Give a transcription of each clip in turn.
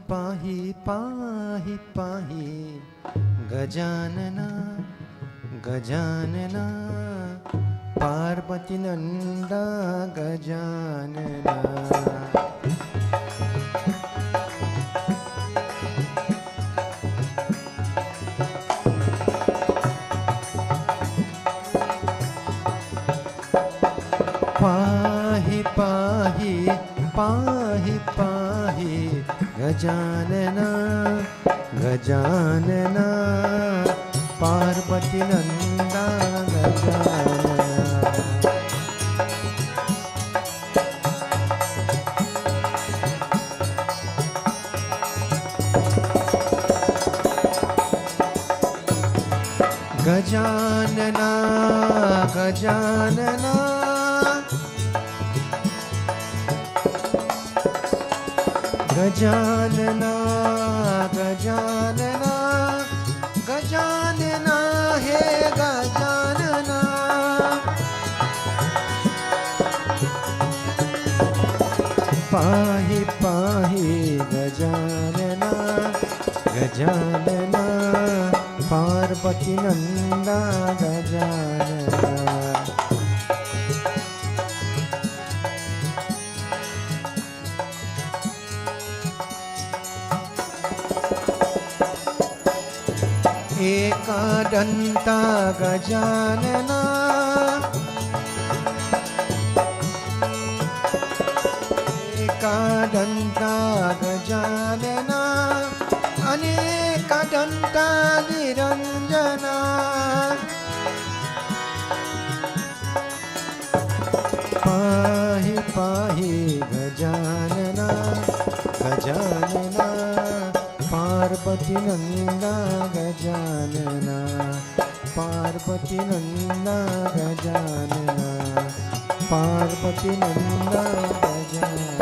पाहि पाहि पाहि गजानना गजानना पार्वती नंदा गजानना। पाहि पाहि पाहि पाहि गजानना गजानना पार्वती नंदा गजानना। गजानना गजानना गजानना गजानना गजानना हे गजानना। पाहि पाहि गजानना गजानना पार्वती नंदा गजानना। एकदंता गजानना एकदंता गजानना अनेकदंता निरंजना। पाहि पाहि गजानना गजानना पार्वती नंदा गजानना पार्वती नंदा गजानना पार्वती नंदा गजानना।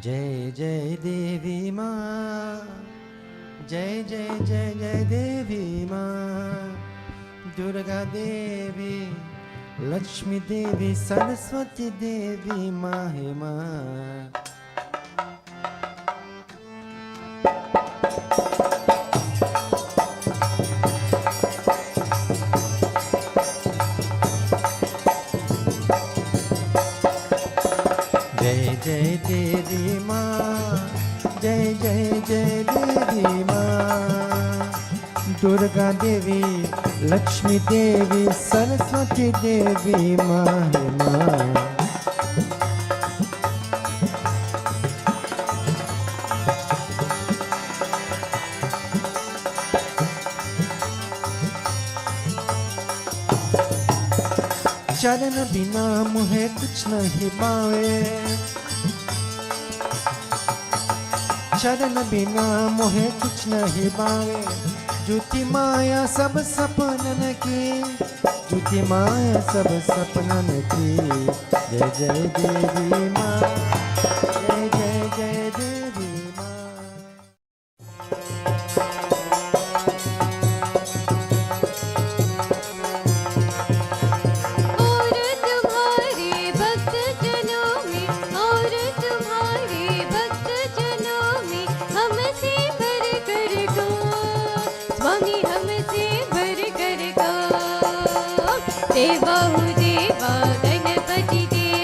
जय जय देवी माँ जय जय जय जय देवी माँ। दुर्गा देवी लक्ष्मी देवी सरस्वती देवी माँ हे माँ। जय जय देवी माँ जय जय जय देवी माँ। दुर्गा देवी लक्ष्मी देवी सरस्वती देवी माँ हे माँ। चरण बिना मुझे कुछ नहीं पावे चरण बिना मुझे कुछ नहीं पावे। झूठी माया सब सपनन की झूठी माया सब सपनन की। जय जय देवी माँ जय जय जय देवी माँ। देवा गणपति देवा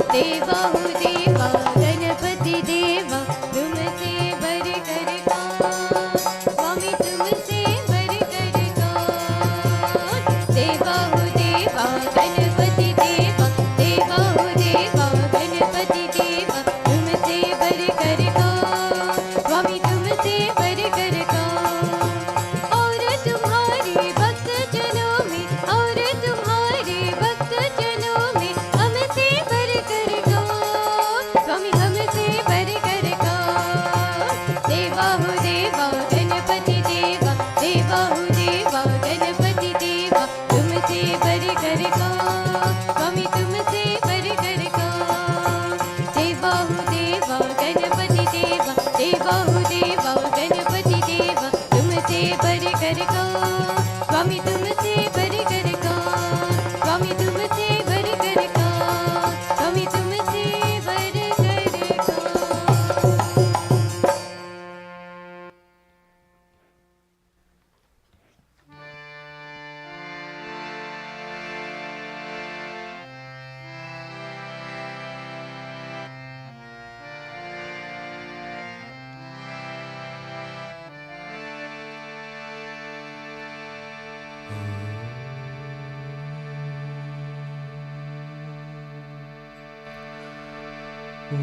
देवा देवा गणपति देवा तुमसे बर कर कौन स्वामी तुमसे बर कर कौन। देवा देवा गणपति देवा देवा देवा गणपति देवा तुमसे बर कर कौन स्वामी तुमसे बर कर कौन। और तुम्हारे भक्त जनों में और तुम्हारे भक्त जनों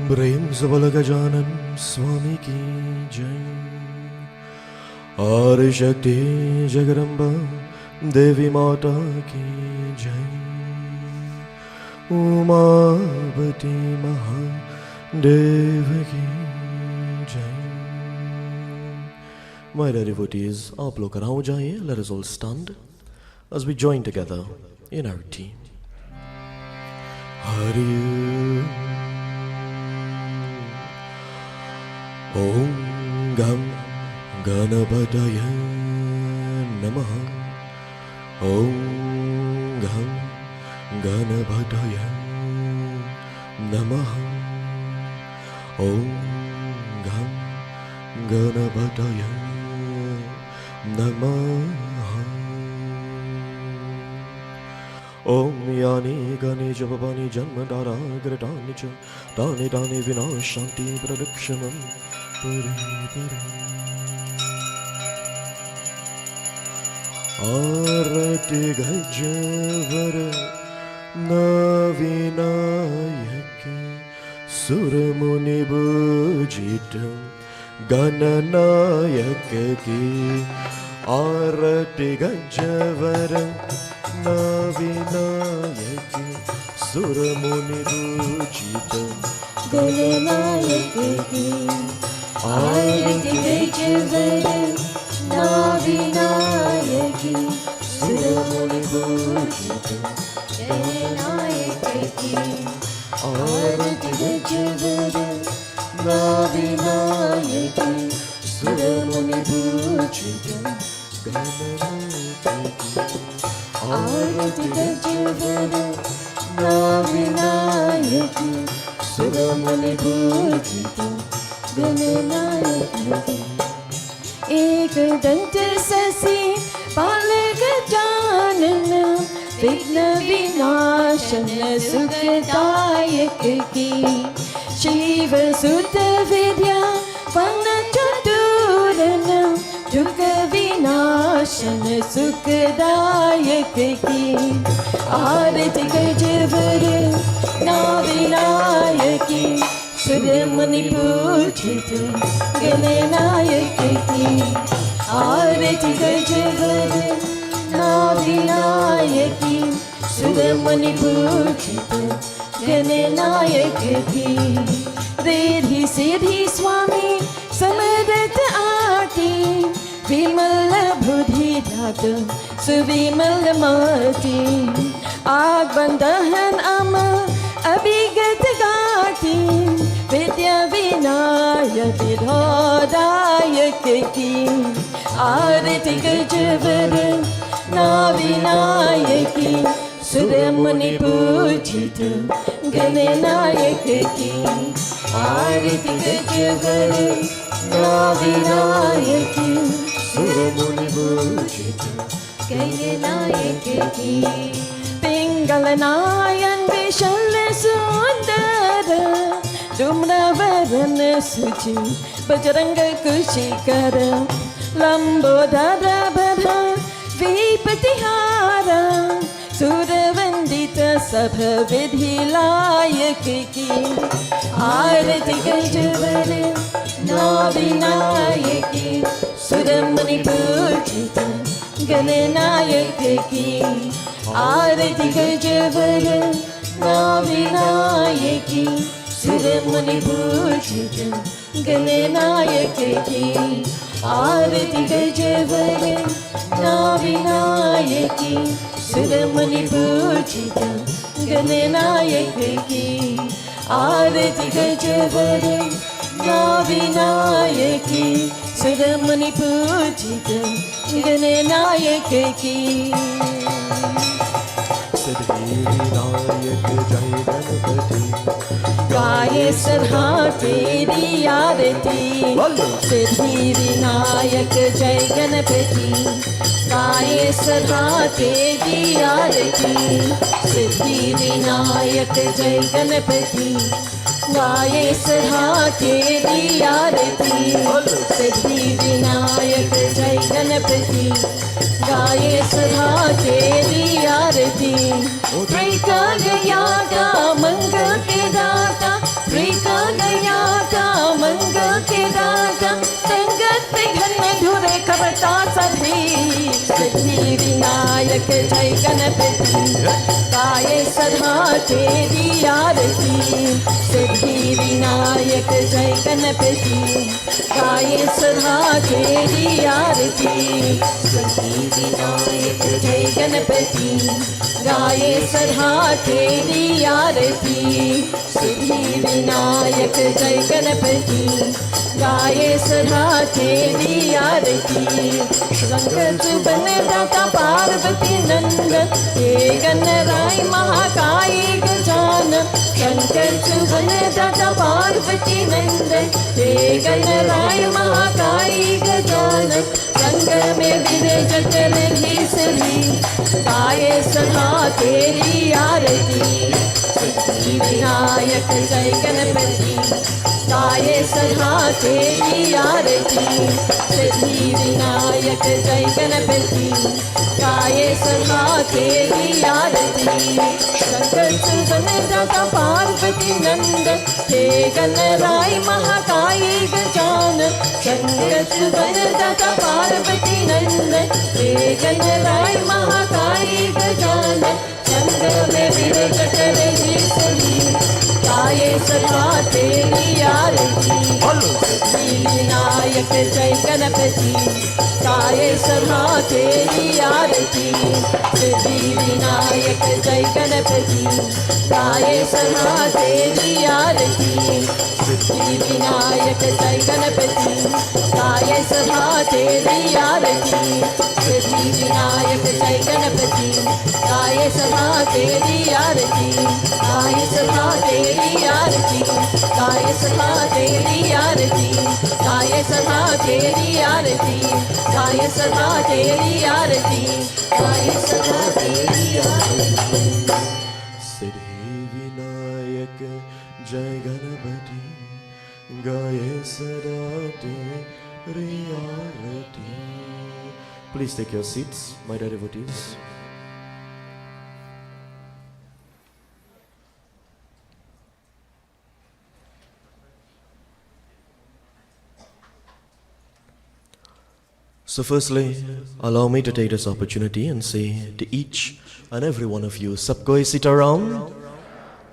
प्रेम से बोल गजानन स्वामी की जय। आदि शक्ति जगदम्बा देवी माता की जय। उमावती महादेव की जय। My dear devotees, आप लोग कराओ जाइए. Let us all stand as we join together in arati. Hari Om Gam Ganapataya Namaha. Om Gam Ganapataya Namaha. Om Gam Ganapataya Namaha. Om Yani Gani Javavani Janmadara Gratani Cha Dani Dani Vinashanti Pradakshanam Pari Pari. Arati Gajavara Navinayaki Suramuni Bujita Gananayaki. Arati Gajavara Navinayaki Suramuni Bujita Gananayaki. Arati Gajavara Navinayaki Suramuni Bujita Gananayaki. Arati Gajavara Navinayaki Suramuni Bujita Gananayaki. Arati Gajavara Navinayaki Suramuni Bujita Gananayaki. Ekadant Sasi Palagajanana Vigna Vinashana Sukadayaki. Shiva Sutta Vidya Vana Chaturana Dukkha Vinashana Sukadayaki. Arati Gajavara Navinayaki Suramuni Bujita Gananayaki. Arati Gajavara Navinayaki Suramuni Bujita Gananayaki. Riddhi Siddhi Swami Samarat Aati Vimala Buddhi Dhata Suvimala Mati. Agbandahan Ama Abhigat Gati Vidya Vinaya Vidhodayaki. Arati Gajavara Navinayaki Suramuni Bujita Gananayaki. Arati Gajavara Navinayaki Suramuni Bujita Gananayaki. Pingalanayan Vishala Sundara Dumravaran Suchi Bajranga Kushikara Lambodara Bhadha Vipatihara Suravandita Sabha Vidhilayaki. Arati Gajavara Navinayaki Suramuni Bujita Gananayaki. Arati Gajavara Navinayaki Suramuni Bujita Gananayaki. Arati Gajavara Navinayaki Suramuni Bujita Gananayaki. Arati Gajavara Navinayaki Suramuni Bujita Gananayaki. Siddhi Vinayak Jai Ganapati. Gaye Sarha Teri Arati Siddhi Vinayak Jai Ganapati. Gaye Sarha Teri Arati Siddhi Vinayak Jai Ganapati. Gaye Sarha Teri Arati Siddhi Vinayak Jai Ganapati. Gaye Sarha Teri Arati. Trikala Yata Mangal Ke Data Trikala देवता सभी सिद्धि विनायक जय गणपति गाए सदा तेरी आरती सिद्धि विनायक जय गणपति गाए सदा तेरी आरती सिद्धि विनायक जय गणपति गाए सदा तेरी आरती सिद्धि विनायक जय गणपति गाए सदा तेरी आरती शंकर चुबन दाता पार्वती नंदन हे गणराय महाकाय गजानन शंकर चुबन दाता पार्वती नंदन हे गणराय महाकाय गजानन संग में विराजत रही सभी गाए सदा तेरी आरती सिद्धि विनायक जय गणपति गाए सदा तेरी आरती सिद्धि विनायक जय गणपति गाए सदा तेरी आरती शंकर सुवन दाता पार्वती नंदन हे गणराय महाकाय गजानन शंकर सुवन दाता पार्वती नंदन हे गणराय महाकाय गजानन संग में विराजत रही सभी गाए सदा तेरी आरती सिद्धि विनायक जय गणपति गाए सदा तेरी आरती सिद्धि विनायक जय गणपति गाए सदा तेरी आरती सिद्धि विनायक जय गणपति गाए सदा तेरी आरती सिद्धि विनायक जय गणपति गाए सदा तेरी आरती गाए सदा तेरी आरती गाए सदा तेरी आरती गाए सदा तेरी आरती गाए सदा तेरी आरती गाए सदा तेरी आरती सिद्धि विनायक जय गणपति गाए सदा तेरी आरती. Please take your seats, my dear devotees. So firstly, allow me to take this opportunity and say to each and every one of you, Sabkoi Sitaram,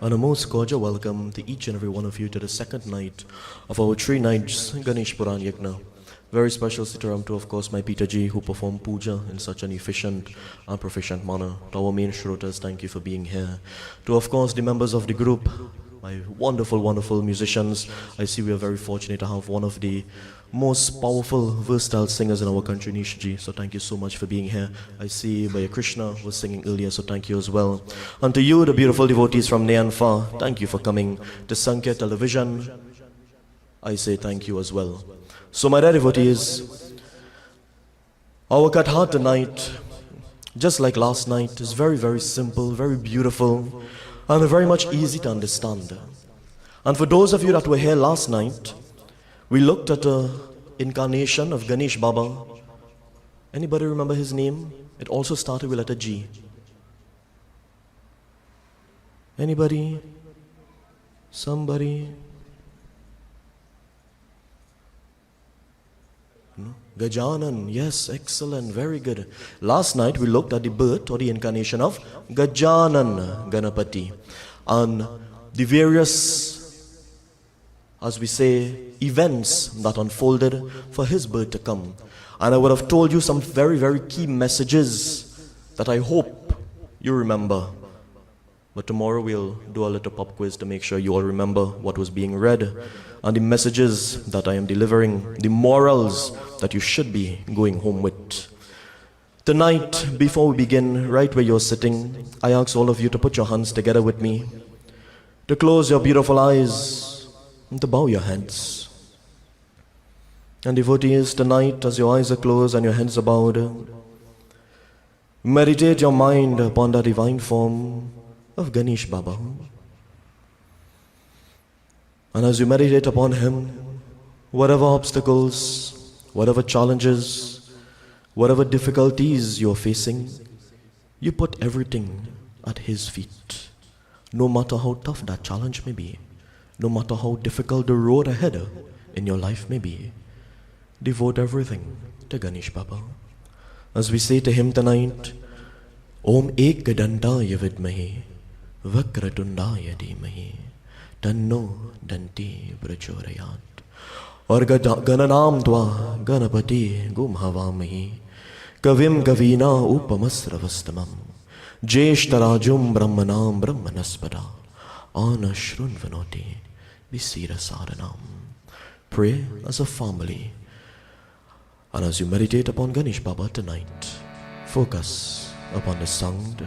and a most cordial welcome to each and every one of you to the second night of our 3 nights Ganesh Puran Yajna. Very special Sitaram to, of course, my Peter Ji, who performed puja in such an efficient and proficient manner. To our main shrotas, thank you for being here. To, of course, the members of the group, my wonderful, wonderful musicians. I see we are very fortunate to have one of the most powerful, versatile singers in our country, Nishji. So thank you so much for being here. I see Bhaiya Krishna was singing earlier, so thank you as well. And to you, the beautiful devotees from near and far, thank you for coming to Sankhya television. I say thank you as well. So my dear devotees, our Katha tonight, just like last night, is very, very simple, very beautiful, and very much easy to understand. And for those of you that were here last night, we looked at the incarnation of Ganesh Baba. Anybody remember his name? It also started with letter G. Anybody? Somebody? No? Gajanan, yes, excellent, very good. Last night we looked at the birth or the incarnation of Gajanan Ganapati and the various, as we say, events that unfolded for his birth to come. And I would have told you some very, very key messages that I hope you remember. But tomorrow we'll do a little pop quiz to make sure you all remember what was being read and the messages that I am delivering, the morals that you should be going home with. Tonight, before we begin, right where you're sitting, I ask all of you to put your hands together with me, to close your beautiful eyes, and to bow your heads. And devotees, tonight, as your eyes are closed and your heads are bowed, meditate your mind upon the divine form of Ganesh Baba. And as you meditate upon him, whatever obstacles, whatever challenges, whatever difficulties you're facing, you put everything at his feet. No matter how tough that challenge may be, no matter how difficult the road ahead in your life may be, devote everything to Ganesh Baba. As we say to him tonight, Om Ek Dandaya Vidmahi Vakratundaya Dhimahi Tanno Danti Prachodayat. और गणनाम त्वा गणपति गुमहवामहि कविम कवीना उपमस्रवस्तमं ज्येष्ठराजुं ब्रह्मणां ब्रह्मणस्पदा आनशृण्वनोति विसीरसारणं. Pray as a family, and as you meditate upon Ganesh Baba tonight, focus upon the sound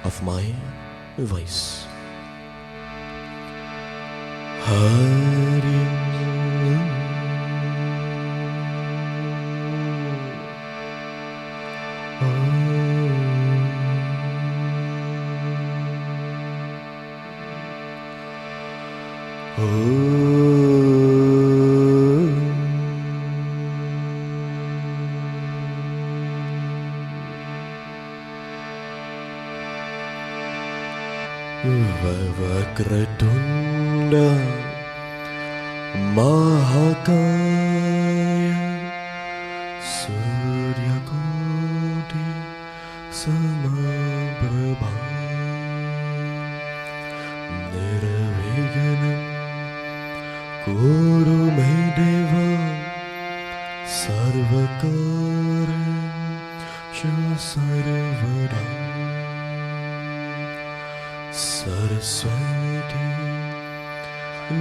of my voice. Hari Vakratunda Mahakaya Suryakoti Samaprabha Nirviganam Guru Maideva Sarvakaram Shasarvadam Saraswati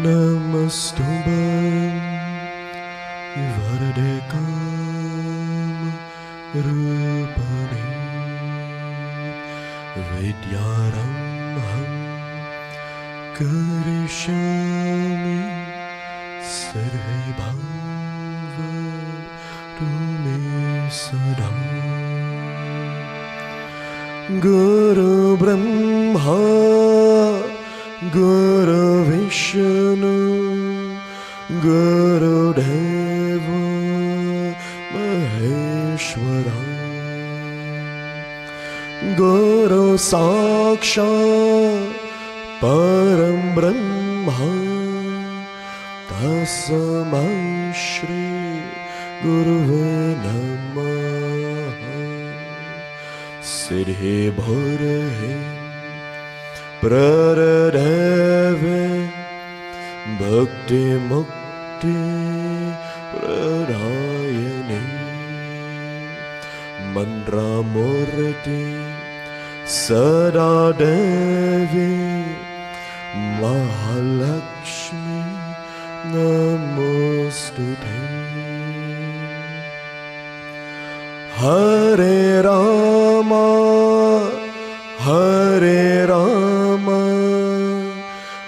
Namastubham Varadekam Rupani Vidyaramham Karishami Sarvabhava Tumi Sadam. Guru Brahma Guru Vishnu Guru Deva Maheshwara Guru Sakshat Param Brahma Tasmai Shri Guruve Namaha. Siddhi Bhurahe Pradave Bhakti Mukti Pradayane Mantra Murti Sada Devi Mahalakshmi Namostute. Hare Rama Hare Rama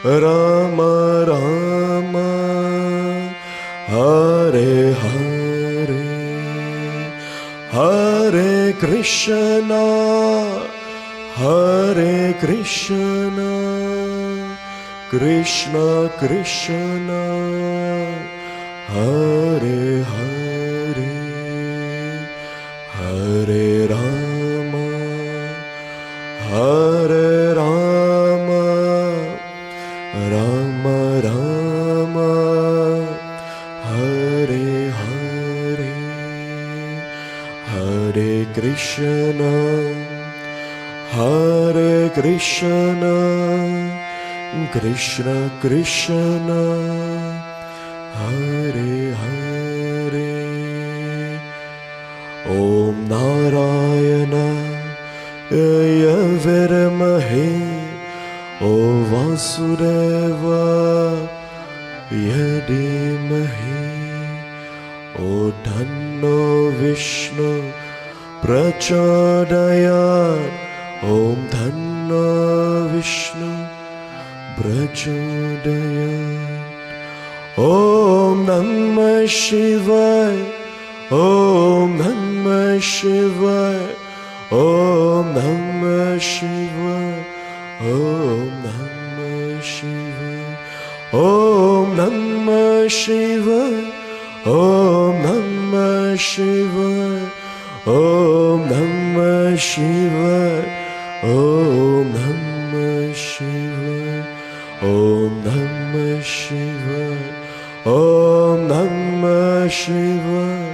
Rama Rama Hare Hare Hare Krishna Hare Krishna Krishna Krishna Hare Hare Hare Rama Hare Rama Rama Rama Hare Hare Hare Krishna Hare Krishna Krishna Krishna Hare Hare. Om Narayana Yaviramahe O Vasudeva Yadimahe O Dhanno Vishnu Prachodayat Om Dhanno Vishnu Prachodayat. Om Namah Shivaya Om Namah Shivaya Om Namah Shivaya Om Namah Shivaya Om Namah Shivaya Om Namah Shivaya Om Namah Shivaya Om Namah Shivaya Om Namah Shivaya Om Namah Shivaya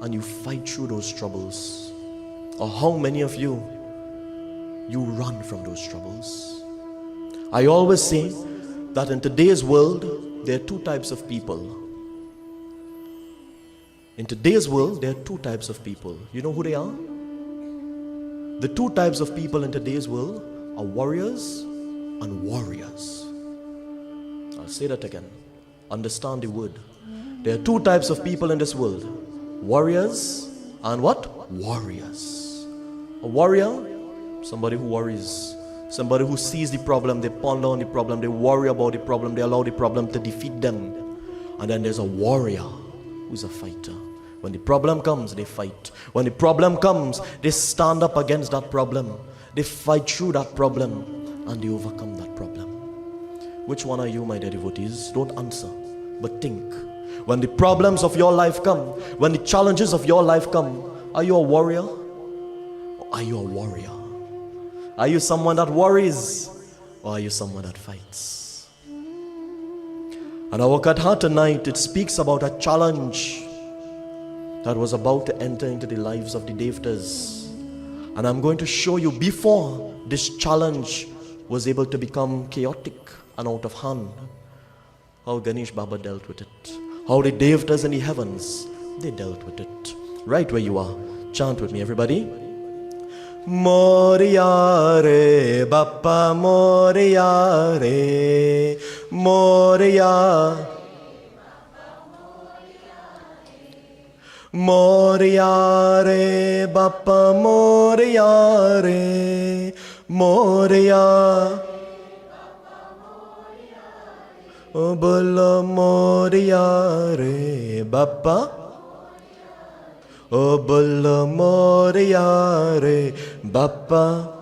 and you fight through those troubles? Or how many of you run from those troubles? I always say that in today's world, there are two types of people. In today's world, there are two types of people. You know who they are? The two types of people in today's world are warriors and warriors. I'll say that again. Understand the word. There are two types of people in this world. Warriors and what? Warriors. A warrior, somebody who worries. Somebody who sees the problem, they ponder on the problem, they worry about the problem, they allow the problem to defeat them. And then there's a warrior who's a fighter. When the problem comes, they fight. When the problem comes, they stand up against that problem. They fight through that problem and they overcome that problem. Which one are you, my dear devotees? Don't answer, but think. When the problems of your life come, when the challenges of your life come, are you a warrior or are you a warrior? Are you someone that worries or are you someone that fights? And our Katha tonight, it speaks about a challenge that was about to enter into the lives of the Devtas. And I'm going to show you before this challenge was able to become chaotic and out of hand, how Ganesh Baba dealt with it. How the Devtas in the heavens, they dealt with it. Right where you are. Chant with me, everybody. Moria re, Bappa Moria re, Moria. Moria re, Bappa Moria re, Moria. O bolo Moria re, Bappa. O bolo Moria re, Bappa.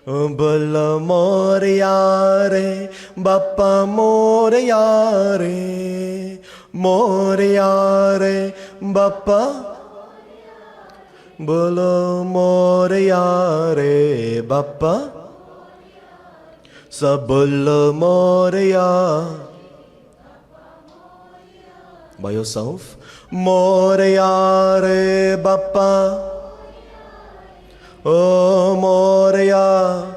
O bolo Moria re, Bappa Moria re, Moria re, Bappa. Bolo Moria re, Bappa. Sabolo Moria. By yourself. Moria re, Bappa. Oh Moria.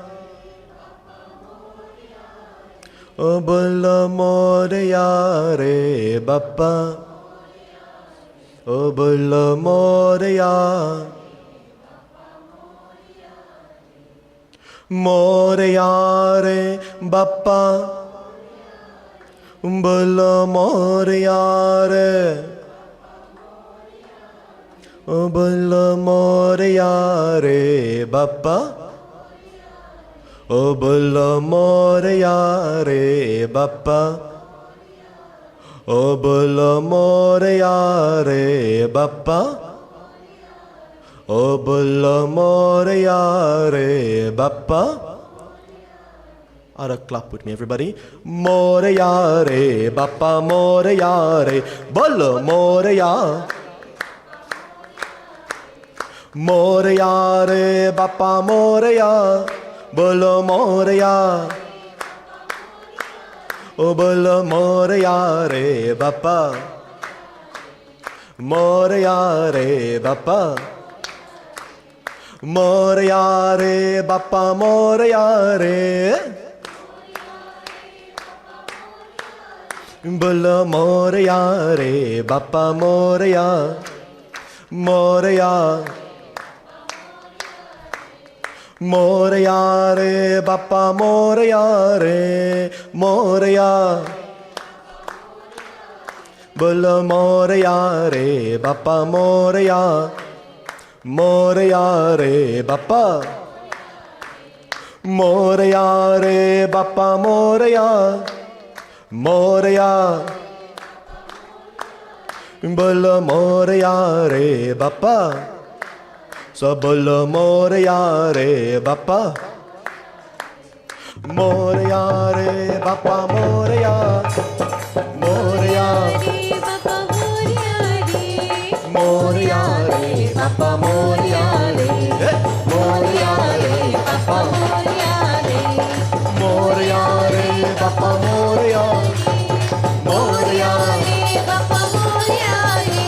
Oh bolo Moria re, Bappa. Oh bolo Moria. Moria re, Bappa. Bolo Moria re. O bolo Moria re, Bappa. O bolo Moria re, Bappa. O bolo Moria re, Bappa. O bolo Moria re, Bappa. Add a clap with me, everybody. Moria re, Bappa Moria re, bolo Moria. Moria re, Bappa Moria, bolo Moria. O bolo Moria re, Bappa. Moria re, Bappa. Moria re, Bappa Moria re. Bolo Moria re, Bappa Moria. Moria. Moria re, Bappa Moria re, Moria. Bolo Moria re, Bappa Moria. Moria re, Bappa. Moria re, Bappa Moria. Moria. Bolo Moria re, Bappa. So bolo Moria re, Bappa. Moria re, Bappa Moria. Moria. Moria re, Bappa Moria re. Moria re, Bappa Moria re. Moria re, Bappa Moria. Moria re, Bappa Moria re.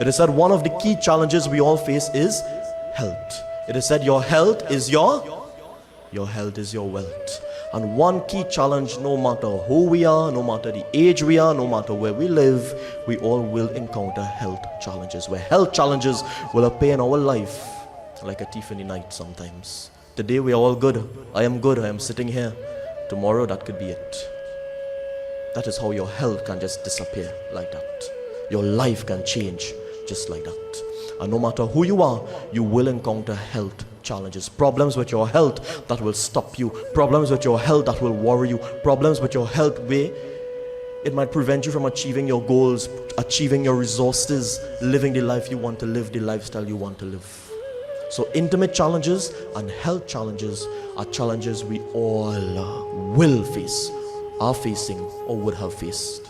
It is said one of the key challenges we all face is health. It is said your health is your health is your wealth. And one key challenge, no matter who we are, no matter the age we are, no matter where we live, we all will encounter health challenges, where health challenges will appear in our life like a thief in the night sometimes. Today we are all good. I am good. I am sitting here. Tomorrow that could be it. That is how your health can just disappear like that. Your life can change just like that. And no matter who you are, you will encounter health challenges, problems with your health that will stop you, problems with your health that will worry you, problems with your health where it might prevent you from achieving your goals, achieving your resources, living the life you want to live, the lifestyle you want to live. So intimate challenges and health challenges are challenges we all will face, are facing, or would have faced.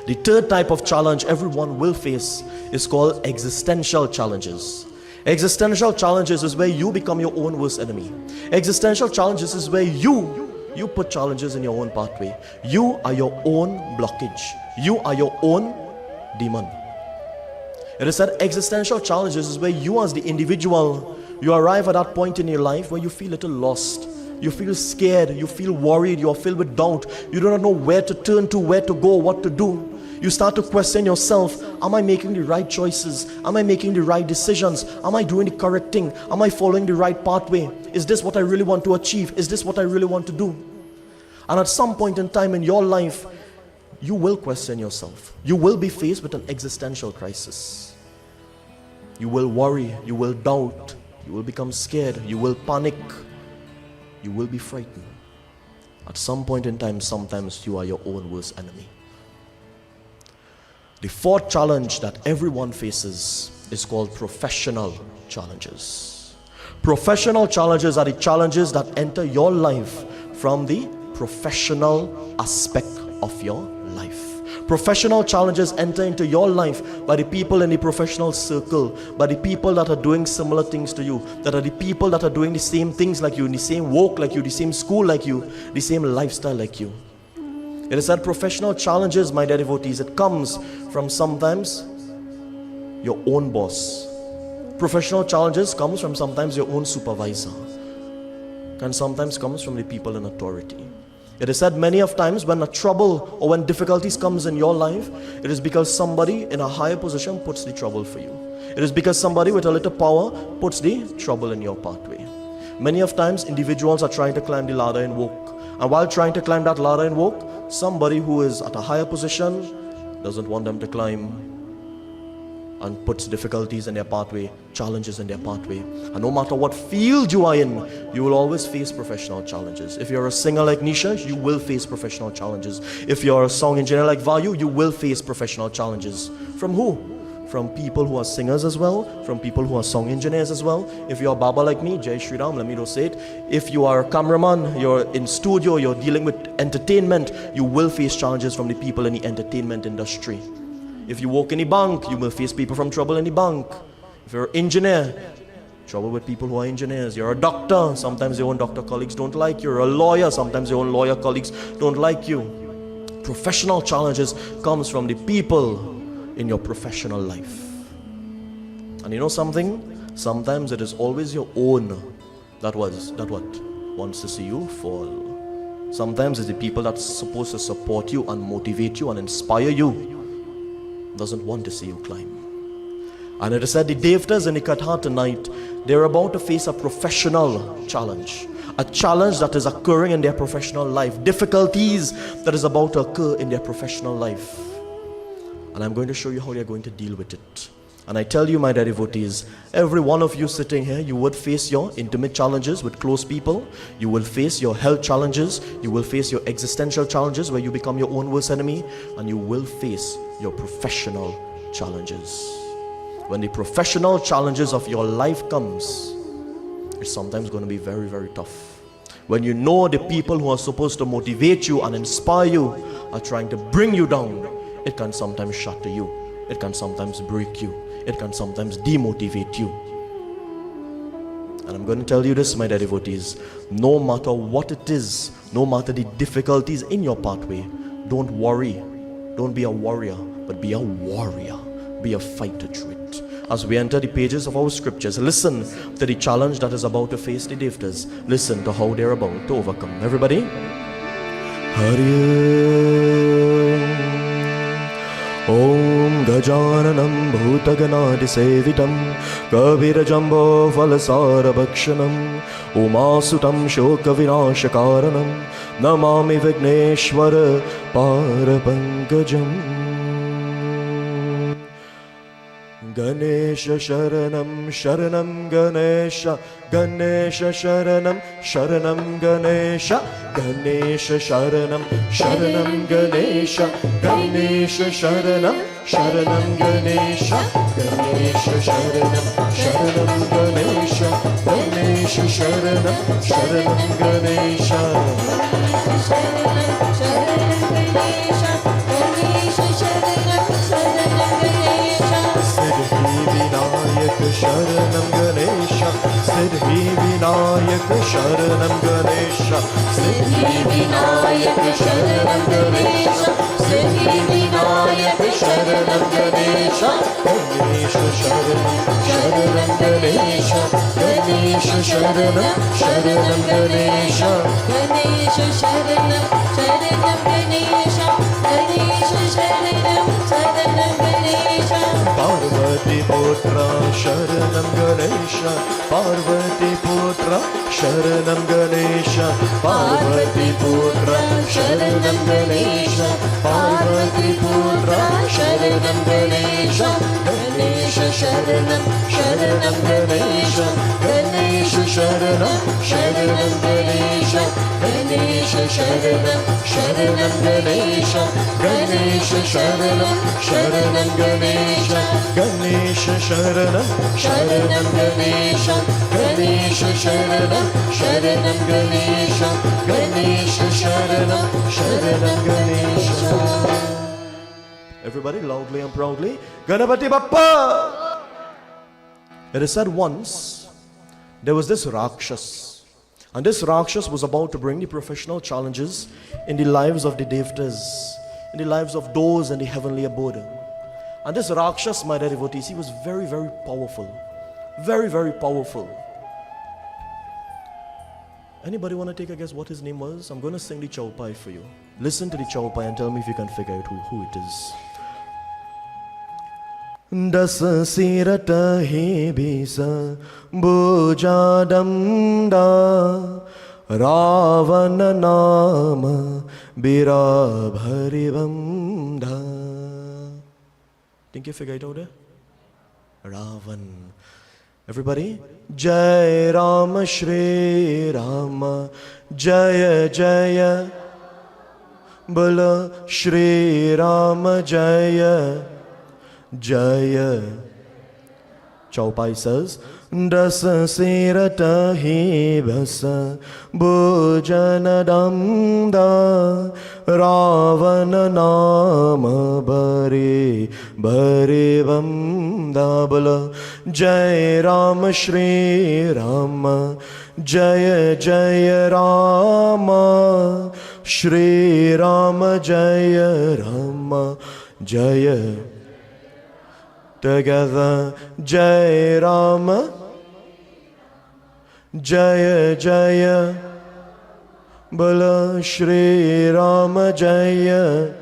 The third type of challenge everyone will face is called existential challenges. Existential challenges is where you become your own worst enemy. Existential challenges is where you put challenges in your own pathway. You are your own blockage. You are your own demon. It is said existential challenges is where you as the individual, you arrive at that point in your life where you feel a little lost. You feel scared, you feel worried, you are filled with doubt. You do not know where to turn to, where to go, what to do. You start to question yourself, am I making the right choices? Am I making the right decisions? Am I doing the correct thing? Am I following the right pathway? Is this what I really want to achieve? Is this what I really want to do? And at some point in time in your life, you will question yourself. You will be faced with an existential crisis. You will worry, you will doubt, you will become scared, you will panic, you will be frightened. At some point in time, sometimes you are your own worst enemy. The fourth challenge that everyone faces is called professional challenges. Professional challenges are the challenges that enter your life from the professional aspect of your life. Professional challenges enter into your life by the people in the professional circle, by the people that are doing similar things to you, that are the people that are doing the same things like you, in the same work like you, the same school like you, the same lifestyle like you. It is that professional challenges, my dear devotees, it comes from sometimes your own boss. Professional challenges comes from sometimes your own supervisor. Can sometimes comes from the people in authority. It is said many of times when a trouble or when difficulties comes in your life, it is because somebody in a higher position puts the trouble for you. It is because somebody with a little power puts the trouble in your pathway. Many of times individuals are trying to climb the ladder and walk. And while trying to climb that ladder and walk, somebody who is at a higher position doesn't want them to climb and puts difficulties in their pathway, challenges in their pathway. And no matter what field you are in, you will always face professional challenges. If you're a singer like Nisha, you will face professional challenges. If you're a song engineer like Vayu, you will face professional challenges. From who? From people who are singers as well, from people who are song engineers as well. If you're a Baba like me, Jai Shri Ram, let me just say it. If you are a cameraman, you're in studio, you're dealing with entertainment, you will face challenges from the people in the entertainment industry. If you work in the bank, you will face people from trouble in the bank. If you're an engineer, trouble with people who are engineers. You're a doctor, sometimes your own doctor colleagues don't like you. You're a lawyer, sometimes your own lawyer colleagues don't like you. Professional challenges comes from the people in your professional life. And you know something? Sometimes it is always your own that wants to see you fall. Sometimes it's the people that's supposed to support you and motivate you and inspire you doesn't want to see you climb. And it is said the Devtas in the Katha tonight, they're about to face a professional challenge. A challenge that is occurring in their professional life. Difficulties that is about to occur in their professional life. And I'm going to show you how they're going to deal with it. And I tell you, my dear devotees, every one of you sitting here, you would face your intimate challenges with close people. You will face your health challenges. You will face your existential challenges where you become your own worst enemy. And you will face your professional challenges. When the professional challenges of your life comes, it's sometimes going to be very, very tough. When you know the people who are supposed to motivate you and inspire you are trying to bring you down, it can sometimes shatter you. It can sometimes break you. It can sometimes demotivate you. And I'm going to tell you this, my dear devotees, no matter what it is, no matter the difficulties in your pathway, don't worry. Don't be a warrior, but be a warrior. be a fighter through it. As we enter the pages of our scriptures, listen to the challenge that is about to face the Devtas. Listen to how they're about to overcome. Everybody? Hari Om Gajananam Bhutaganaadisevitam Kavirajambo Falasarabakshanam Umasutam Shokavinashakaranam Namami Vigneshwara Parapankajam Ganesha Sharanam Sharanam Ganesha Ganesha Sharanam Sharanam Ganesha Ganesha Sharanam Sharanam Ganesha Ganesha Sharanam Sharanam Ganesha Ganesha Sharanam Sharanam Ganesha Ganesha Sharanam Sharanam Ganesha Sharanam Ganesha Siddhi Vinayak Sharanam Ganesha Siddhi Vinayak Sharanam Ganesha Siddhi Vinayak Sharanam Ganesha Ganesha Sharanam Sharanam Ganesha Ganesha Sharanam Sharanam Ganesha Ganesha Sharanam Sharanam Ganesha Ganesha Sharanam Sharanam Ganesha Parvati Putra Sharanam Ganesha Parvati Putra Sharanam Ganesha Parvati Putra Sharanam Ganesha Parvati Putra Sharanam Ganesha Ganesha Sharanam Sharanam Ganesha Ganesha Sharanam Sharanam Ganesha Ganesha Sharanam Sharanam Ganesha Ganesha Sharanam Sharanam Ganesha Ganesha Sharanam Sharanam Ganesha Ganesha Sharanam Sharanam Ganesha Ganesha Sharanam Sharanam Ganesha. Everybody loudly and proudly, Ganapati Bappa! It is said once there was this Rakshas, and this Rakshas was about to bring the professional challenges in the lives of the Devtas, in the lives of those in the heavenly abode. And this Rakshas, my dear devotees, he was very, very powerful. Very, very powerful. Anybody want to take a guess what his name was? I'm going to sing the Chaupai for you. Listen to the Chaupai and tell me if you can figure out who it is. Das sirata he bisa bujadam da Ravana nama birabharivam da. Think you figure it out there? Ravan. Everybody? Jai Rama Shri Rama Jaya Jaya Bala Shri Rama Jaya Jaya. Chaupai says, Dasa sirata hi basa bhujanadam da Ravana nama bari barivam da bala Jai Rama Shri Rama Jaya Jaya Rama Shri Rama Jaya Rama Jaya. Together, Jai Rama, Jaya Jaya, Bala Shri Rama Jaya,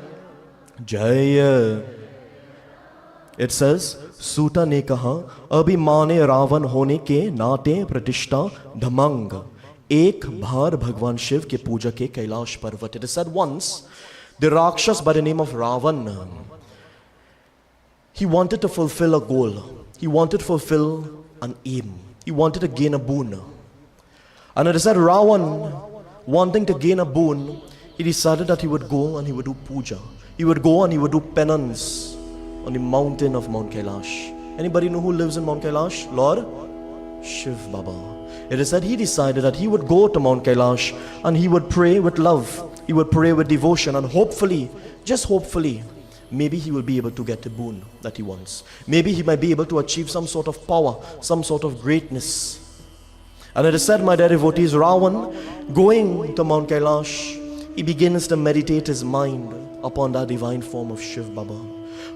Jaya. It says, Suta ne kaha, abhimane Ravan hone ke naate pratishta dhamang. Ek bhar Bhagwan Shiv ke puja ke Kailash Parvat. It is said once, the Rakshas by the name of Ravana, he wanted to fulfill a goal. He wanted to fulfill an aim. He wanted to gain a boon. And it is said Ravan, wanting to gain a boon, he decided that he would go and he would do puja. He would go and he would do penance on the mountain of Mount Kailash. Anybody know who lives in Mount Kailash? Lord Shiv Baba. It is said he decided that he would go to Mount Kailash and he would pray with love. He would pray with devotion, and hopefully, just hopefully, maybe he will be able to get the boon that he wants. Maybe he might be able to achieve some sort of power, some sort of greatness. And it is said, my dear devotees, Ravan, going to Mount Kailash, he begins to meditate his mind upon that divine form of Shiv Baba.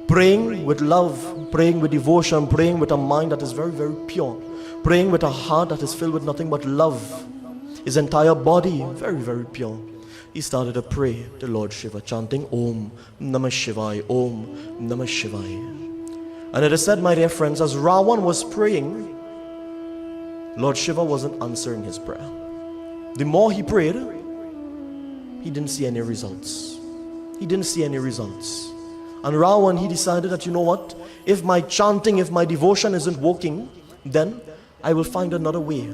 Praying with love, praying with devotion, praying with a mind that is very, very pure, praying with a heart that is filled with nothing but love, his entire body very, very pure. He started to pray to Lord Shiva, chanting Om Namah Shivaya, Om Namah Shivaya. And it is said, my dear friends, as Ravana was praying, Lord Shiva wasn't answering his prayer. The more he prayed, he didn't see any results. He didn't see any results. And Ravana, he decided that, you know what, if my chanting, if my devotion isn't working, then I will find another way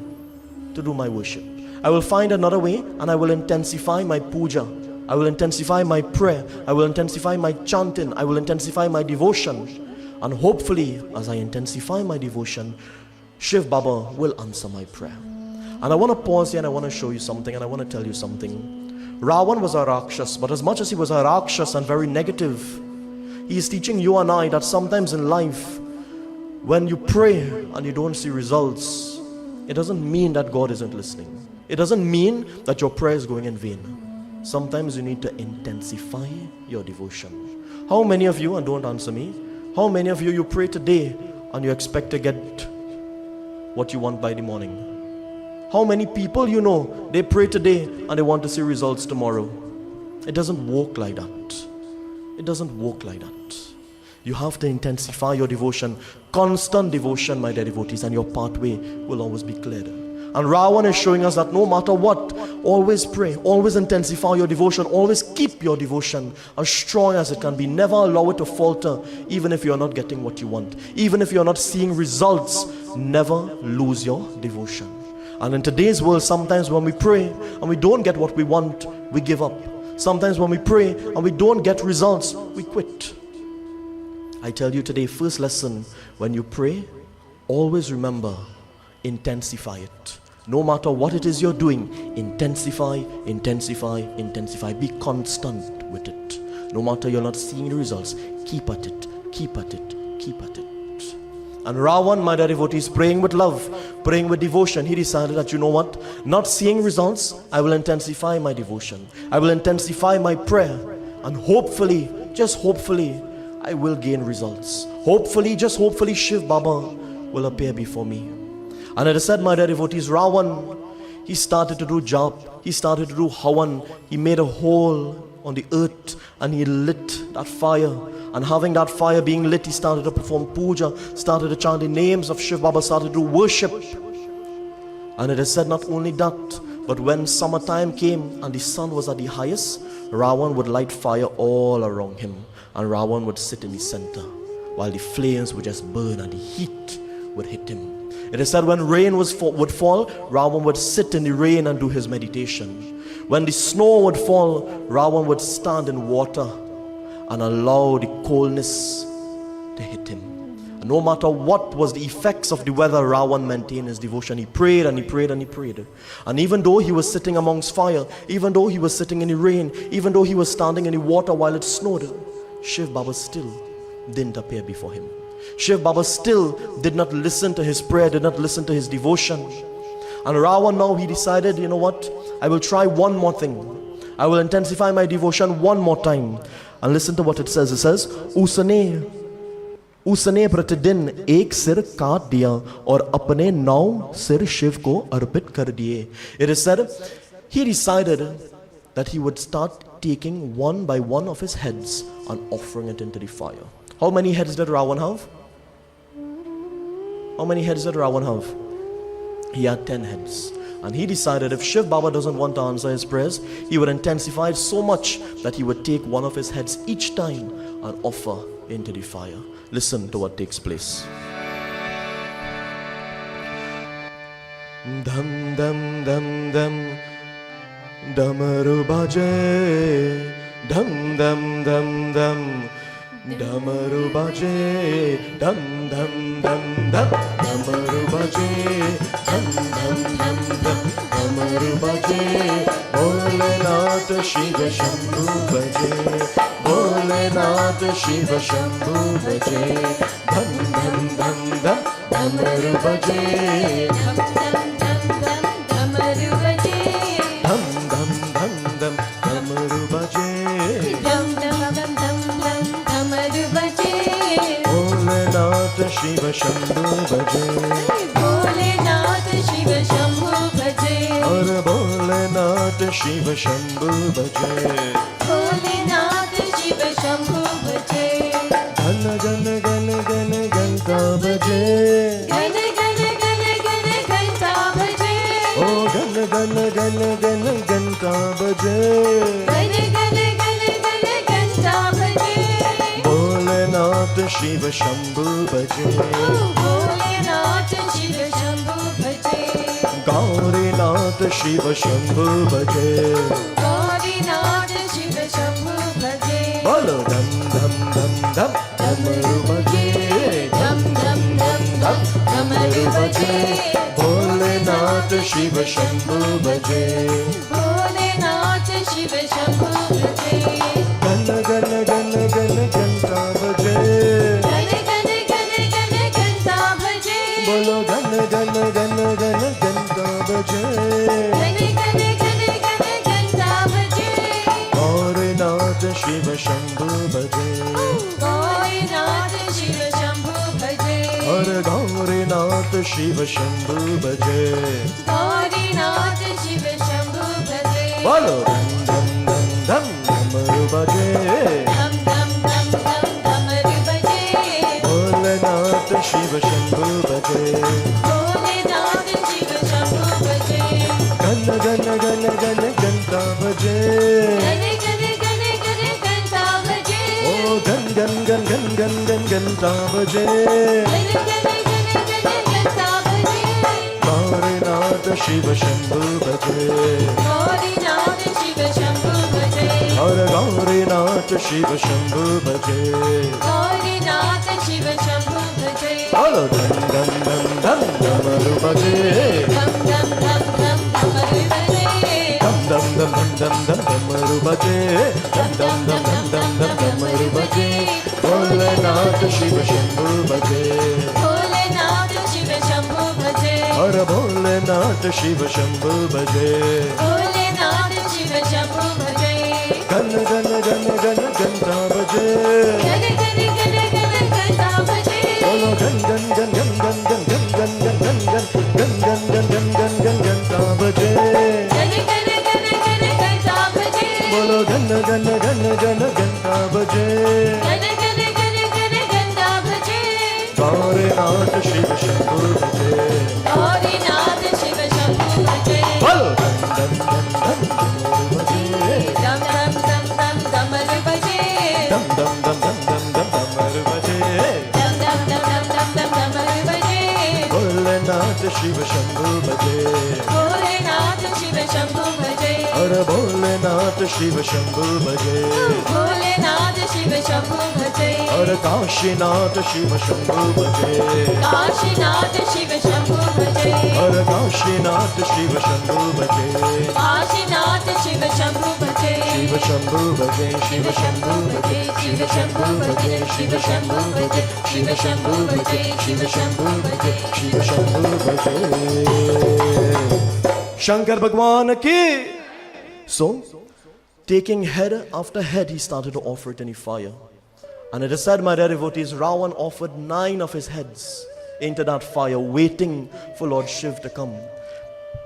to do my worship. I will find another way, and I will intensify my puja. I will intensify my prayer. I will intensify my chanting. I will intensify my devotion. And hopefully, as I intensify my devotion, Shiv Baba will answer my prayer. And I want to pause here and I want to show you something, and I want to tell you something. Ravana was a Rakshas, but as much as he was a Rakshas and very negative, he is teaching you and I that sometimes in life, when you pray and you don't see results, it doesn't mean that God isn't listening. It doesn't mean that your prayer is going in vain. Sometimes you need to intensify your devotion. How many of you, and don't answer me, how many of you pray today and you expect to get what you want by the morning? How many people you know, they pray today and they want to see results tomorrow? It doesn't work like that. It doesn't work like that. You have to intensify your devotion, constant devotion, my dear devotees, and your pathway will always be cleared. And Ravana is showing us that no matter what, always pray, always intensify your devotion, always keep your devotion as strong as it can be. Never allow it to falter, even if you're not getting what you want. Even if you're not seeing results, never lose your devotion. And in today's world, sometimes when we pray and we don't get what we want, we give up. Sometimes when we pray and we don't get results, we quit. I tell you today, first lesson, when you pray, always remember, intensify it. No matter what it is you're doing, intensify, intensify, intensify. Be constant with it. No matter you're not seeing the results, keep at it, keep at it, keep at it. And Ravana, my dear devotees, praying with love, praying with devotion, he decided that, you know what, not seeing results, I will intensify my devotion. I will intensify my prayer. And hopefully, just hopefully, I will gain results. Hopefully, just hopefully, Shiv Baba will appear before me. And it is said, my dear devotees, Ravana, he started to do jap, he started to do havan, he made a hole on the earth and he lit that fire. And having that fire being lit, he started to perform puja, started to chant the names of Shiv Baba, started to do worship. And it is said not only that, but when summertime came and the sun was at the highest, Ravana would light fire all around him. And Ravana would sit in the center while the flames would just burn and the heat would hit him. It is said when rain would fall, Ravana would sit in the rain and do his meditation. When the snow would fall, Ravana would stand in water and allow the coldness to hit him. And no matter what was the effects of the weather, Ravana maintained his devotion. He prayed and he prayed and he prayed. And even though he was sitting amongst fire, even though he was sitting in the rain, even though he was standing in the water while it snowed, Shiv Baba still didn't appear before him. Shiv Baba still did not listen to his prayer, did not listen to his devotion. And Ravana now, he decided, you know what, I will try one more thing. I will intensify my devotion one more time. And listen to what it says. It says, Usane प्रतिदिन एक सिर काट दिया और अपने 9 सिर शिव को अर्पित कर दिए. It is said, he decided that he would start taking one by one of his heads and offering it into the fire. How many heads did Ravana have? How many heads did Ravana have? He had 10 heads. And he decided if Shiv Baba doesn't want to answer his prayers, he would intensify it so much that he would take one of his heads each time and offer into the fire. Listen to what takes place. Dam dam dam dam damaru baje, dam dam dam dam damaru baje, dam dam dam dam damaru baje, dam dam dam dam damaru baje, Bholenath Shiva Shambhu baje, Bholenath Shiva Shambhu baje, dam dam dam dam damaru baje, dam dam dam dam damaru baje, dam dam dam dam damaru baje, dam dam dam dam dam damaru baje. Bholenath Shiv Shambhu भजे भोलेनाथ शिव शंभु भजे और भोलेनाथ शिव शंभु भजे भोलेनाथ शिव शंभु भजे घन घन घन घन घंटा बजे घन घन घन घन घंटा भजे ओ घन घन घन घन घंटा बजे घन घन घन घन घंटा भजे भोलेनाथ शिव शंभु भजे भोलेनाथ शिव शंभु भजे गौरीनाथ शिव शंभु भजे गौरीनाथ शिव शंभु भजे बोलो धम धम धम धम डमरू बजे धम धम धम धम डमरू बजे भोलेनाथ शिव शंभु भजे भोलेनाथ शिव शंभु भजे घन घन घन घन घंटा बजे घन घन घन घन घंटा भजे बोलो घन घन घन घन घंटा बजे घन घन घन घन घंटा भजे गौरीनाथ शिव शंभु भजे गौरीनाथ शिव शंभु भजे और गौरीनाथ शिव शंभु भजे गौरीनाथ शिव शंभु भजे बोलो धम धम धम धम डमरू बजे धम धम धम धम डमरू बजे भोलेनाथ शिव शंभु भजे भोलेनाथ शिव शंभु भजे घन घन घन घन घंटा बजे घन घन घन घन घंटा भजे ओ घन घन घन घन घन घन घंटा बजे घन घन घन घन घंटा भजे गौरीनाथ शिव शंभु भजे गौरीनाथ शिव शंभु भजे और गौरीनाथ शिव शंभु भजे गौरीनाथ शिव शंभु भजे बोलो धम धम धम धम डमरू बजे धम धम धम धम डमरू बजे धम धम धम धम धम धम डमरू बजे धम धम धम धम धम धम डमरू बजे भोलेनाथ शिव शंभु भजे भोलेनाथ शिव शंभु भजे और भोलेनाथ शिव शंभु भजे भोलेनाथ शिव शंभु भजे घन घन घन घन घंटा बजे घन घन घन घन घंटा भजे बोलो घन घन घन घन घन घन घन घन घन घन घन घन घन घन घन घन घंटा बजे घन घन घन घन घंटा भजे बोलो घन घन घन घन घंटा बजे घन घन घन घन घंटा भजे गौरीनाथ शिव शंभु भजे गौरीनाथ शिव शंभु भजे बोलो धम धम धम धम डमरू बजे धम धम धम धम डमरू बजे धम धम धम धम धम धम डमरू बजे धम धम धम धम धम धम डमरू बजे भोलेनाथ शिव शंभु भजे भोलेनाथ शिव शंभु भजे और भोलेनाथ शिव शंभु भजे भोलेनाथ शिव शंभु भजे और काशीनाथ शिव शंभु भजे काशीनाथ शिव शंभु भजे और काशीनाथ शिव शंभु भजे काशीनाथ शिव शंभु भजे शिव शंभु भजे शिव शंभु भजे शिव शंभु भजे शिव शंभु भजे शिव शंभु भजे शिव शंभु भजे शिव शंभु भजे शंकर भगवान की. So, taking head after head, he started to offer it in the fire. And it is said, my dear devotees, Ravana offered 9 of his heads into that fire, waiting for Lord Shiv to come.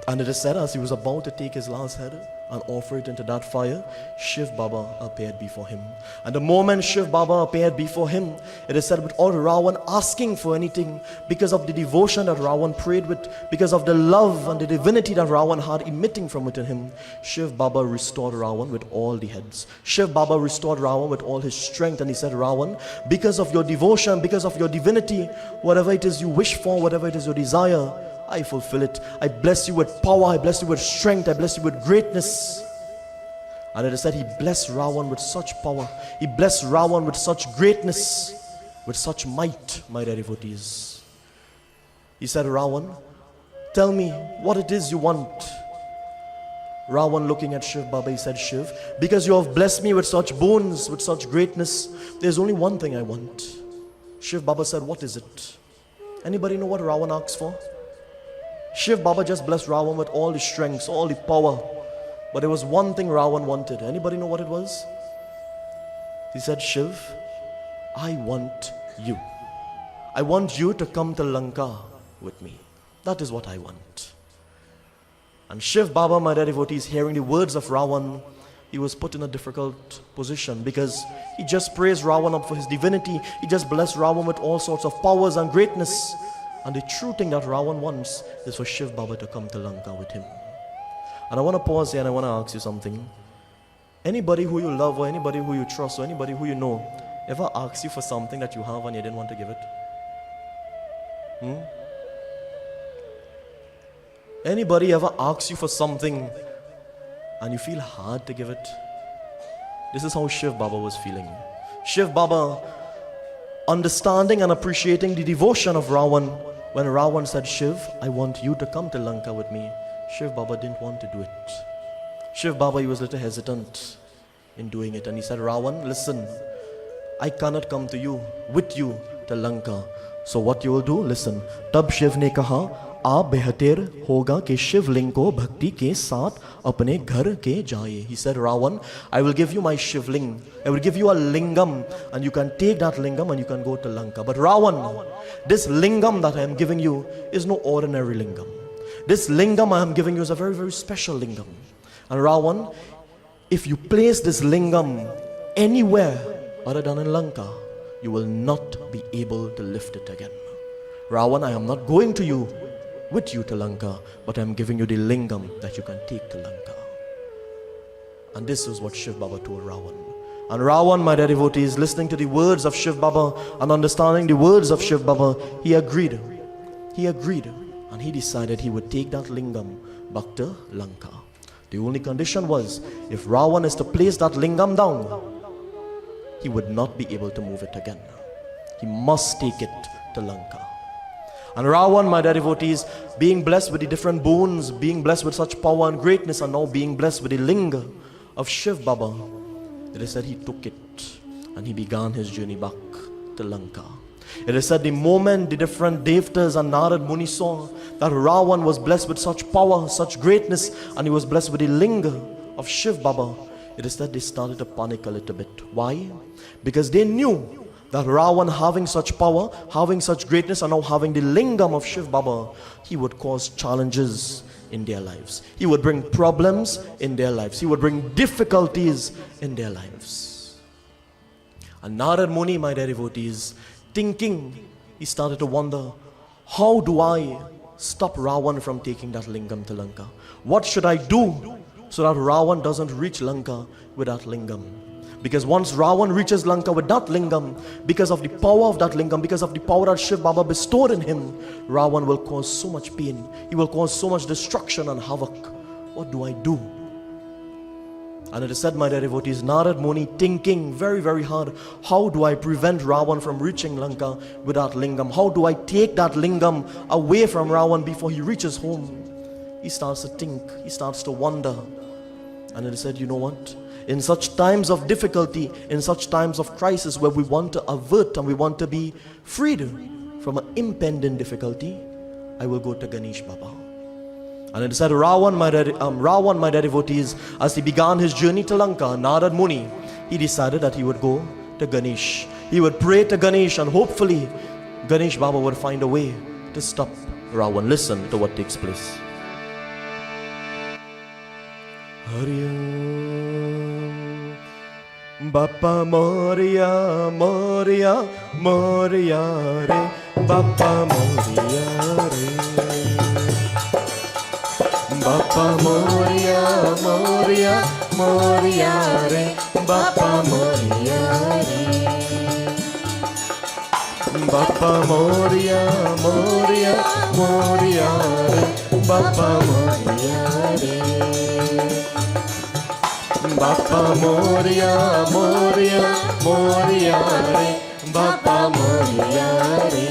And it is said, as he was about to take his last head and offer it into that fire, Shiv Baba appeared before him. And the moment Shiv Baba appeared before him, it is said, without Ravana asking for anything, because of the devotion that Ravana prayed with, because of the love and the divinity that Ravana had emitting from within him, Shiv Baba restored Ravana with all the heads. Shiv Baba restored Ravana with all his strength, and he said, Ravana, because of your devotion, because of your divinity, whatever it is you wish for, whatever it is your desire, I fulfill it. I bless you with power, I bless you with strength, I bless you with greatness. And it is said he blessed Ravana with such power, he blessed Ravana with such greatness, with such might, my dear devotees. He said, Ravana, tell me what it is you want. Ravana, looking at Shiv Baba, he said, Shiv, because you have blessed me with such boons, with such greatness, there's only one thing I want. Shiv Baba said, what is it? Anybody know what Ravana asked for? Shiv Baba just blessed Ravana with all the strengths, all the power. But there was one thing Ravana wanted. Anybody know what it was? He said, Shiv, I want you. I want you to come to Lanka with me. That is what I want. And Shiv Baba, my dear devotees, hearing the words of Ravana, he was put in a difficult position because he just praised Ravana up for his divinity. He just blessed Ravana with all sorts of powers and greatness. And the true thing that Ravana wants is for Shiv Baba to come to Lanka with him. And I want to pause here and I want to ask you something. Anybody who you love or anybody who you trust or anybody who you know ever asks you for something that you have and you didn't want to give it? Anybody ever asks you for something and you feel hard to give it? This is how Shiv Baba was feeling. Shiv Baba, understanding and appreciating the devotion of Ravana, when Ravana said, Shiv, I want you to come to Lanka with me, Shiv Baba didn't want to do it. Shiv Baba, he was a little hesitant in doing it, and he said, Ravana, listen, I cannot come to you, with you, to Lanka. So what you will do, listen. Tab Shiv ne kaha, आप बेहतर होगा कि शिवलिंग को भक्ति के साथ अपने घर के जाए. He said, Ravan, I will give you my shivling. I will give you a lingam, and you can take that lingam and you can go to Lanka. But Ravan, this lingam that I am giving you is no ordinary lingam. This lingam I am giving you is a very, very special lingam. And Ravan, if you place this lingam anywhere other than in Lanka, you will not be able to lift it again. Ravan, I am not going to you with you to Lanka, but I am giving you the lingam that you can take to Lanka. And this is what Shiv Baba told Ravana. And Ravana, my dear devotees, listening to the words of Shiv Baba and understanding the words of Shiv Baba, he agreed. He agreed, and he decided he would take that lingam back to Lanka. The only condition was, if Ravana is to place that lingam down, he would not be able to move it again. He must take it to Lanka. And Ravana, my dear devotees, being blessed with the different boons, being blessed with such power and greatness, and now being blessed with the linga of Shiv Baba, it is said he took it and he began his journey back to Lanka. It is said the moment the different devtas and Narad Muni saw that Ravana was blessed with such power, such greatness, and he was blessed with the linga of Shiv Baba, it is said they started to panic a little bit. Why? Because they knew that Ravana, having such power, having such greatness, and now having the lingam of Shiv Baba, he would cause challenges in their lives. He would bring problems in their lives. He would bring difficulties in their lives. And Narad Muni, my dear devotees, thinking, he started to wonder, how do I stop Ravana from taking that lingam to Lanka? What should I do so that Ravana doesn't reach Lanka with that lingam? Because once Ravana reaches Lanka with that lingam, because of the power of that lingam, because of the power that Shiv Baba bestowed in him, Ravana will cause so much pain. He will cause so much destruction and havoc. What do I do? And it is said, my dear devotees, Narad Muni thinking very, very hard, how do I prevent Ravana from reaching Lanka with that lingam? How do I take that lingam away from Ravana before he reaches home? He starts to think, he starts to wonder. And it is said, you know what? In such times of difficulty, in such times of crisis where we want to avert and we want to be freed from an impending difficulty, I will go to Ganesh Baba. And it said, Ravana, my dear devotees, as he began his journey to Lanka, Narad Muni, he decided that he would go to Ganesh. He would pray to Ganesh, and hopefully Ganesh Baba would find a way to stop Ravana. Listen to what takes place. Bappa Moria, Moria, Moria re, Bappa Moria re. Bappa Moria, Moria, Moria re, Bappa Moria re. Bappa Moria, Moria, Moria re, Bappa Moria re. Bappa Moria, Moria, Moria re, Bappa Moria re.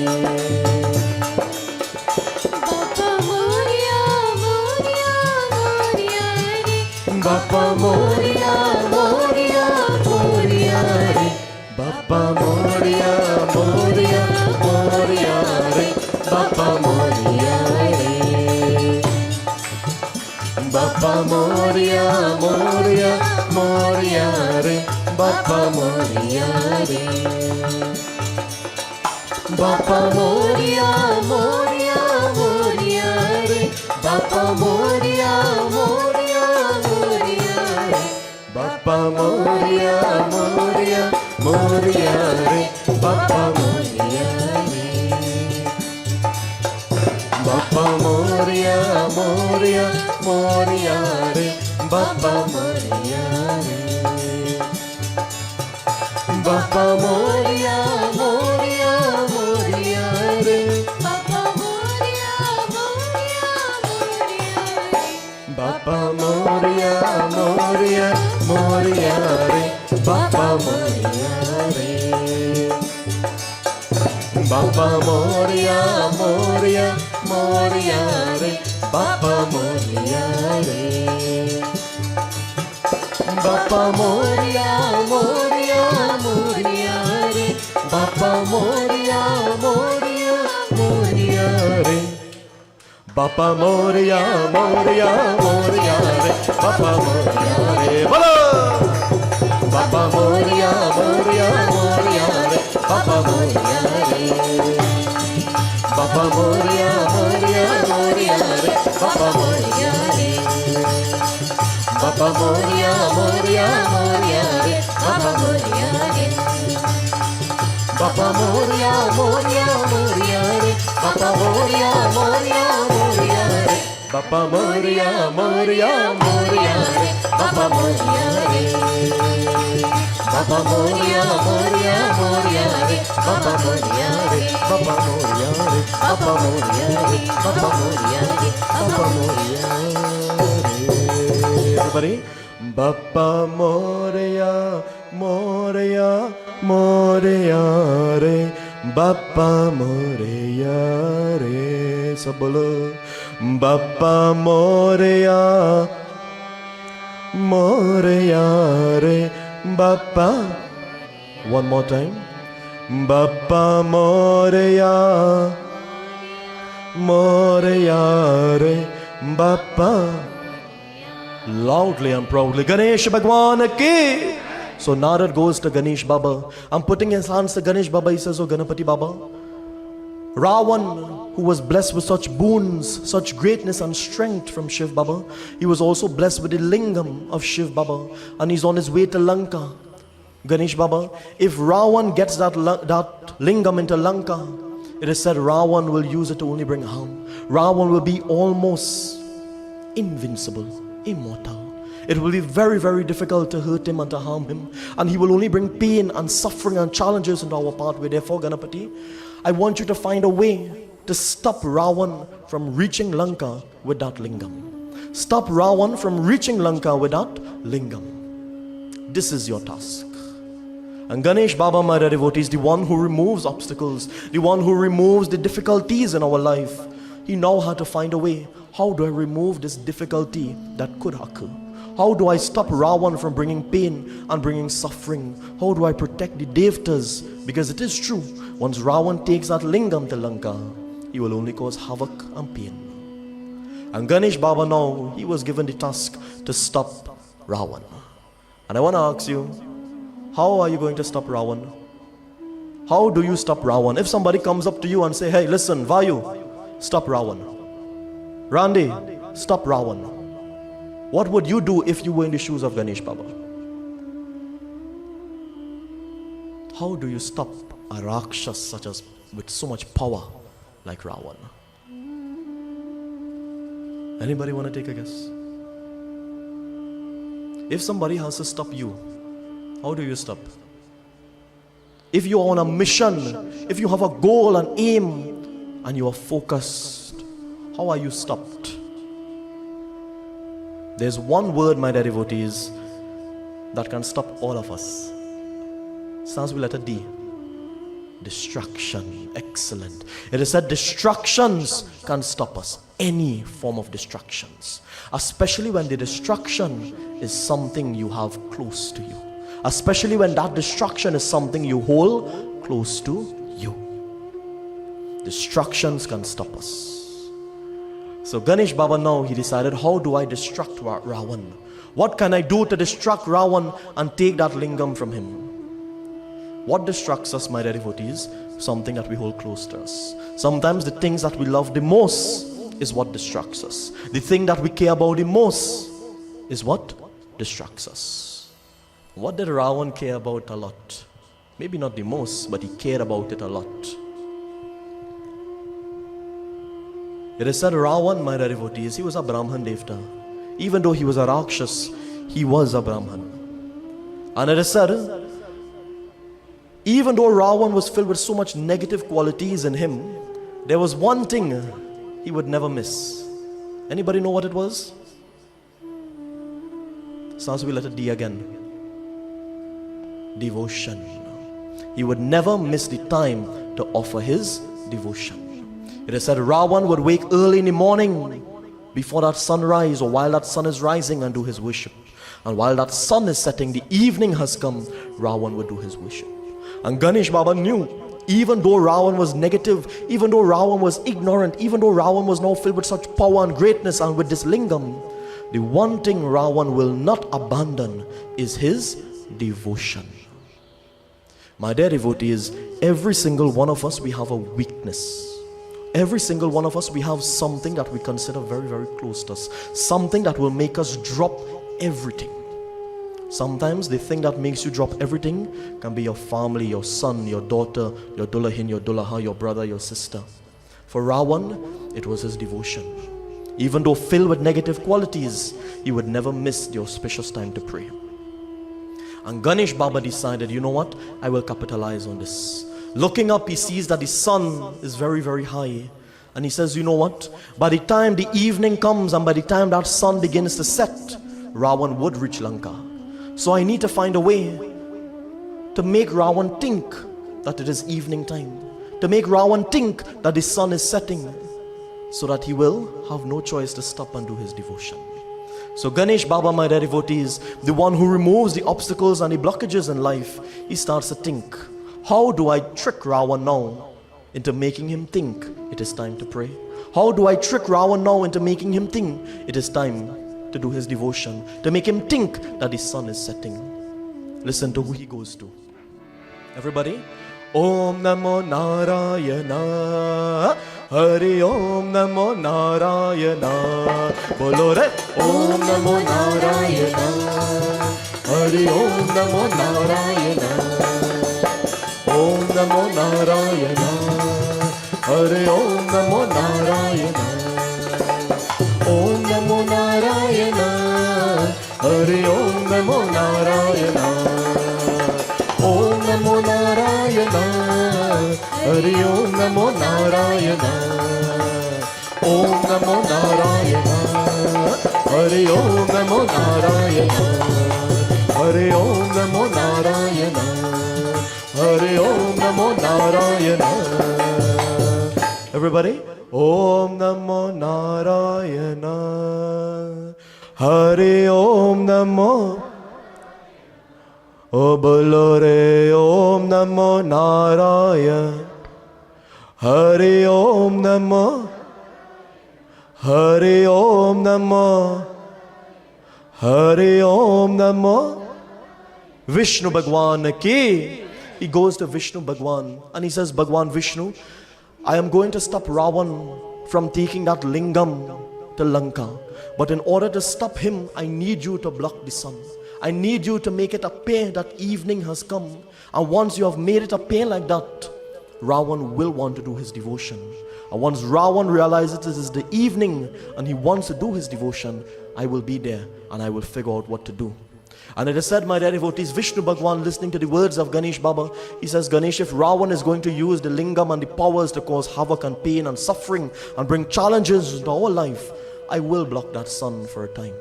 Bappa Moria, Moria, Moria re. Bappa Moria, Moria, Moria re. Bappa Moria, Moria, Moria re. Bappa Moria re. Bappa Moria, Moria, Moria re, Bappa Moria re. Bappa Moria, Moria, Moria re. Bappa Moria, Moria, Moria re. Bappa Moria, Moria, Moria re. Bappa Moria re. Bappa Moria, Moria, Moria re. Bappa Moria re. Bappa Moria, Moria, Moria re. Bappa Moria, Moria, Moria re. Bappa Moria, Moria, Moria re. Bappa Moria re. Bappa Moria, Moria, Moria re. Bappa Moria re. Bappa Moria, Moria, Moria re. Bappa Moria, Moria, Moria re. Bappa Moria, Moria, Moria re. Bappa Moria re. Bolo! Bappa Moria, Moria, Moria re. Bappa Moria re. Bappa Moria, Moria, Moria re. Bappa Moria re. Bappa Moria, Moria, Moria re. Bappa Moria re. Bappa Moria, Moria, Moria re. Bappa Moria, Moria, Moria re. Bappa Moria, Moria, Moria re. Bappa Moria re. Bappa Moria, Moria, Moria re. Bappa Moria re. Bappa Moria re. Bappa Moria re. Bappa Moria re. Bappa Moria re. Everybody, Bappa Moria, Moria, Moria re. Bappa Moria re. Sab bolo. Bappa Moria, Moria re. Bappa. One more time. Bappa Moria, Moria re. Bappa. Loudly and proudly, Ganesh Bhagwan ki. So Narad goes to Ganesh Baba. I'm putting his hands to Ganesh Baba. He says, "Oh Ganapati Baba, Ravana, who was blessed with such boons, such greatness and strength from Shiv Baba, he was also blessed with the Lingam of Shiv Baba, and he's on his way to Lanka. Ganesh Baba, if Ravana gets that Lingam into Lanka, it is said Ravana will use it to only bring harm. Ravana will be almost invincible, immortal. It will be very, very difficult to hurt him and to harm him, and he will only bring pain and suffering and challenges into our pathway. Therefore, Ganapati, I want you to find a way to stop Ravana from reaching Lanka with that Lingam. Stop Ravana from reaching Lanka with that Lingam. This is your task." And Ganesh Baba, my devotee, is the one who removes obstacles, the one who removes the difficulties in our life. He now had to find a way. How do I remove this difficulty that could occur? How do I stop Ravana from bringing pain and bringing suffering? How do I protect the Devtas? Because it is true, once Ravana takes that Lingam to Lanka, he will only cause havoc and pain. And Ganesh Baba now, he was given the task to stop Ravana. And I want to ask you, how are you going to stop Ravana? How do you stop Ravana? If somebody comes up to you and say, "Hey, listen, Vayu, stop Ravana. Randy, stop Ravana." What would you do if you were in the shoes of Ganesh Baba? How do you stop a Rakshas such as with so much power like Ravana? Anybody want to take a guess? If somebody has to stop you, how do you stop? If you are on a mission, if you have a goal and aim, and you are focused, how are you stopped? There's one word, my dear devotees, that can stop all of us. Starts with letter D. Distraction. Excellent. It is said distractions can stop us. Any form of distractions. Especially when the distraction is something you have close to you. Especially when that distraction is something you hold close to you. Distractions can stop us. So Ganesh Baba now, he decided, how do I distract Ravana? What can I do to distract Ravana and take that Lingam from him? What distracts us, my dear devotees? Something that we hold close to us. Sometimes the things that we love the most is what distracts us. The thing that we care about the most is what distracts us. What did Ravana care about a lot? Maybe not the most, but he cared about it a lot. It is said Ravana, my dear devotees, he was a Brahman Devta. Even though he was a Rakshas, he was a Brahman. And it is said, even though Ravana was filled with so much negative qualities in him, there was one thing he would never miss. Anybody know what it was? Starts with letter D again. Devotion. He would never miss the time to offer his devotion. It is said Ravana would wake early in the morning before that sunrise or while that sun is rising and do his worship. And while that sun is setting, the evening has come, Ravana would do his worship. And Ganesh Baba knew, even though Ravana was negative, even though Ravana was ignorant, even though Ravana was now filled with such power and greatness and with this lingam, the one thing Ravana will not abandon is his devotion. My dear devotees, every single one of us, we have a weakness. Every single one of us, we have something that we consider very, very close to us. Something that will make us drop everything. Sometimes the thing that makes you drop everything can be your family, your son, your daughter, your dullahin, your dullaha, your brother, your sister. For Ravana, it was his devotion. Even though filled with negative qualities, he would never miss the auspicious time to pray. And Ganesh Baba decided, you know what? I will capitalize on this. Looking up, he sees that the sun is very, very high. And he says, you know what? By the time the evening comes and by the time that sun begins to set, Ravana would reach Lanka. So I need to find a way to make Ravana think that it is evening time. To make Ravana think that the sun is setting. So that he will have no choice to stop and do his devotion. So Ganesh Baba, my dear devotees, the one who removes the obstacles and the blockages in life, he starts to think, how do I trick Ravana now into making him think it is time to pray? How do I trick Ravana now into making him think it is time to do his devotion? To make him think that the sun is setting. Listen to who he goes to. Everybody. Om Namo Narayana. Hari Om Namo Narayana. Bolo re. Om Namo Narayana. Hari Om Namo Narayana. Om Namo Narayana. Hari Om Namo Narayana. Om Namo Narayana. Hari Om Namo Narayana. Om Namo Narayana. Hari Om Namo Narayana. Om Namo Narayana. Hari Om Namo Narayana. Hari Om Namo Narayana. Hari Om Namo Narayana. Everybody, Om Namo Narayana. Hari Om Namo. O bolo re Om Namo Narayana. Hari Om Namo. Hari Om Namo. Hari Om Namo. Vishnu Bhagwan ki. He goes to Vishnu Bhagwan and he says, Bhagwan Vishnu, I am going to stop Ravana from taking that lingam to Lanka. But in order to stop him, I need you to block the sun. I need you to make it appear that evening has come. And once you have made it appear like that, Ravana will want to do his devotion. And once Ravana realizes this is the evening and he wants to do his devotion, I will be there and I will figure out what to do. And it is said, my dear devotees, Vishnu Bhagwan, listening to the words of Ganesh Baba, he says, Ganesh, if Ravana is going to use the lingam and the powers to cause havoc and pain and suffering and bring challenges into our life, I will block that sun for a time.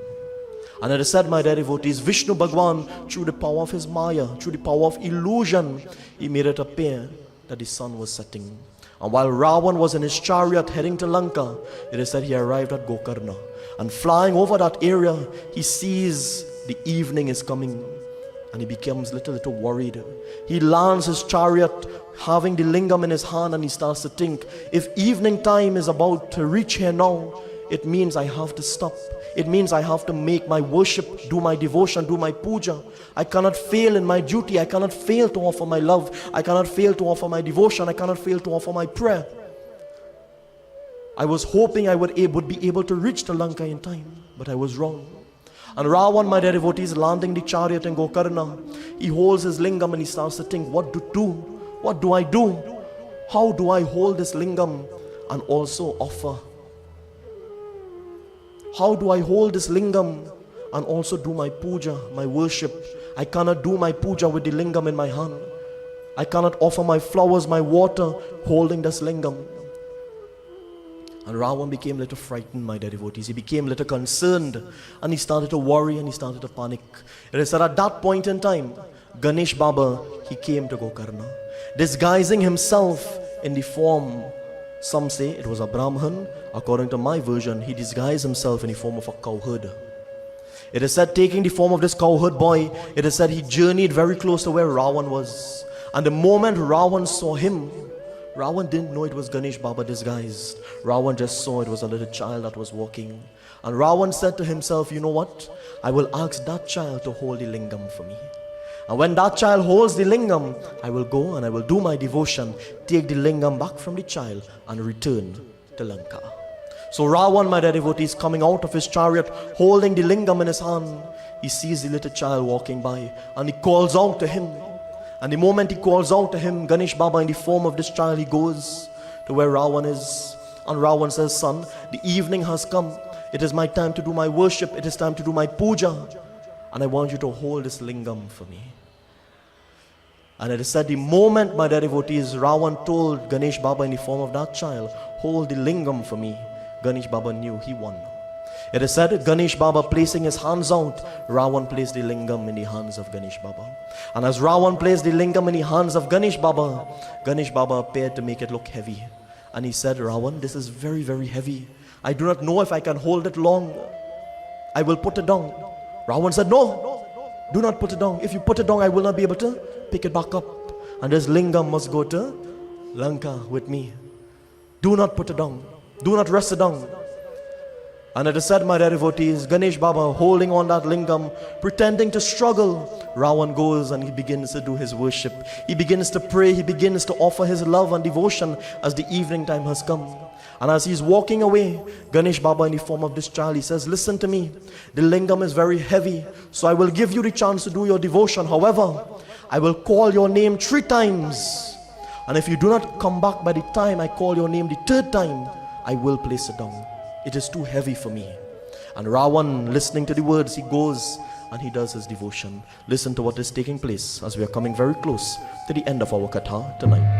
And it is said, my dear devotees, Vishnu Bhagwan, through the power of his Maya, through the power of illusion, he made it appear that the sun was setting. And while Ravana was in his chariot heading to Lanka, it is said he arrived at Gokarna. And flying over that area, he sees the evening is coming. And he becomes little worried. He lands his chariot, having the lingam in his hand, and he starts to think, if evening time is about to reach here now, it means I have to stop. It means I have to make my worship, do my devotion, do my puja. I cannot fail in my duty. I cannot fail to offer my love. I cannot fail to offer my devotion. I cannot fail to offer my prayer. I was hoping I would be able to reach the Lanka in time, but I was wrong. And Ravana, my dear devotees, landing the chariot in Gokarna, he holds his lingam and he starts to think, what to do? What do I do? How do I hold this lingam and also offer? How do I hold this lingam and also do my puja, my worship? I cannot do my puja with the lingam in my hand. I cannot offer my flowers, my water, holding this lingam. And Ravana became a little frightened, my dear devotees. He became a little concerned and he started to worry and he started to panic. It is at that point in time, Ganesh Baba, he came to Gokarna, disguising himself in the form, some say it was a Brahman. According to my version, he disguised himself in the form of a cowherd. It is said, taking the form of this cowherd boy, it is said he journeyed very close to where Ravana was. And the moment Ravana saw him, Ravana didn't know it was Ganesh Baba disguised. Ravana just saw it was a little child that was walking. And Ravana said to himself, you know what? I will ask that child to hold the lingam for me. And when that child holds the lingam, I will go and I will do my devotion, take the lingam back from the child and return to Lanka. So Ravana, my dear devotees, coming out of his chariot, holding the lingam in his hand, he sees the little child walking by and he calls out to him. And the moment he calls out to him, Ganesh Baba in the form of this child, he goes to where Ravana is. And Ravana says, son, the evening has come. It is my time to do my worship. It is time to do my puja. And I want you to hold this lingam for me. And it is said the moment, my dear devotees, Ravana told Ganesh Baba in the form of that child, hold the lingam for me, Ganesh Baba knew he won. It is said Ganesh Baba placing his hands out, Ravana placed the lingam in the hands of Ganesh Baba. And as Ravana placed the lingam in the hands of Ganesh Baba appeared to make it look heavy. And he said, Ravana, this is very, very heavy. I do not know if I can hold it long. I will put it down. Ravana said, no, do not put it down. If you put it down, I will not be able to pick it back up. And this lingam must go to Lanka with me. Do not put it down. Do not rest it down. And it is said, my dear devotees, Ganesh Baba holding on that lingam, pretending to struggle. Ravana goes and he begins to do his worship. He begins to pray. He begins to offer his love and devotion as the evening time has come. And as he's walking away, Ganesh Baba in the form of this child, he says, listen to me. The lingam is very heavy, so I will give you the chance to do your devotion. However, I will call your name 3 times. And if you do not come back by the time I call your name the 3rd time, I will place it down. It is too heavy for me. And Ravana, listening to the words, he goes and he does his devotion. Listen to what is taking place as we are coming very close to the end of our Katha tonight.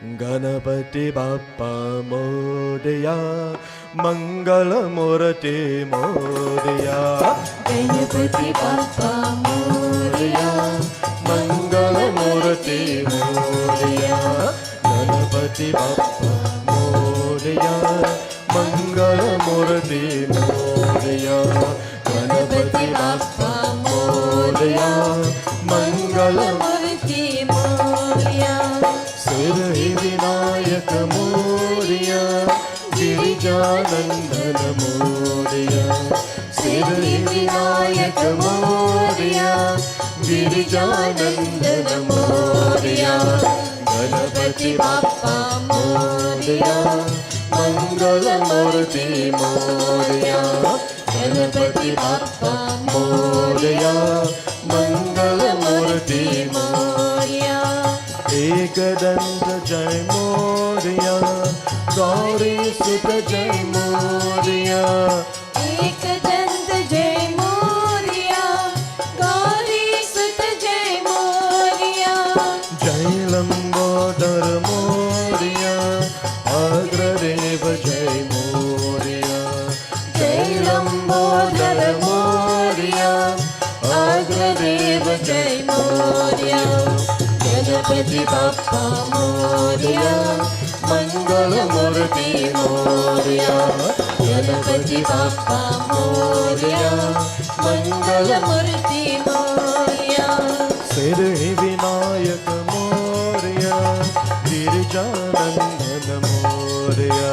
Ganapati Bappa Modaya Mangala Murati Modaya Ganapati Bappa Modaya Mangala Murati Modaya Ganapati Bappa Modaya Mangala Murati Modaya Ganapati Bappa Modaya Mangala Murti Moria Sirhi Vinayak Moria Girijanandana Moria Sirhi Vinayak Moria Girijanandana Moria Ganapati Bappa Moria Mangala Murti Moria Ganapati Bappa Moria Mangala Murti Moria Ekadanta Jai Moria Gauri Sutta Jai Moria Ekadanta Jai Moria Gauri Sutta Jai Moria Jai Lambodar Moria Agradeva Jai Moria Jai Lambodar Moria Agradeva Jai Moria Ganapati Bappa Moria Mangala Murti Moria Ganapati Bappa Moria Mangala Murti Moria Sirhi Vinayak Moria Girijanandana Moria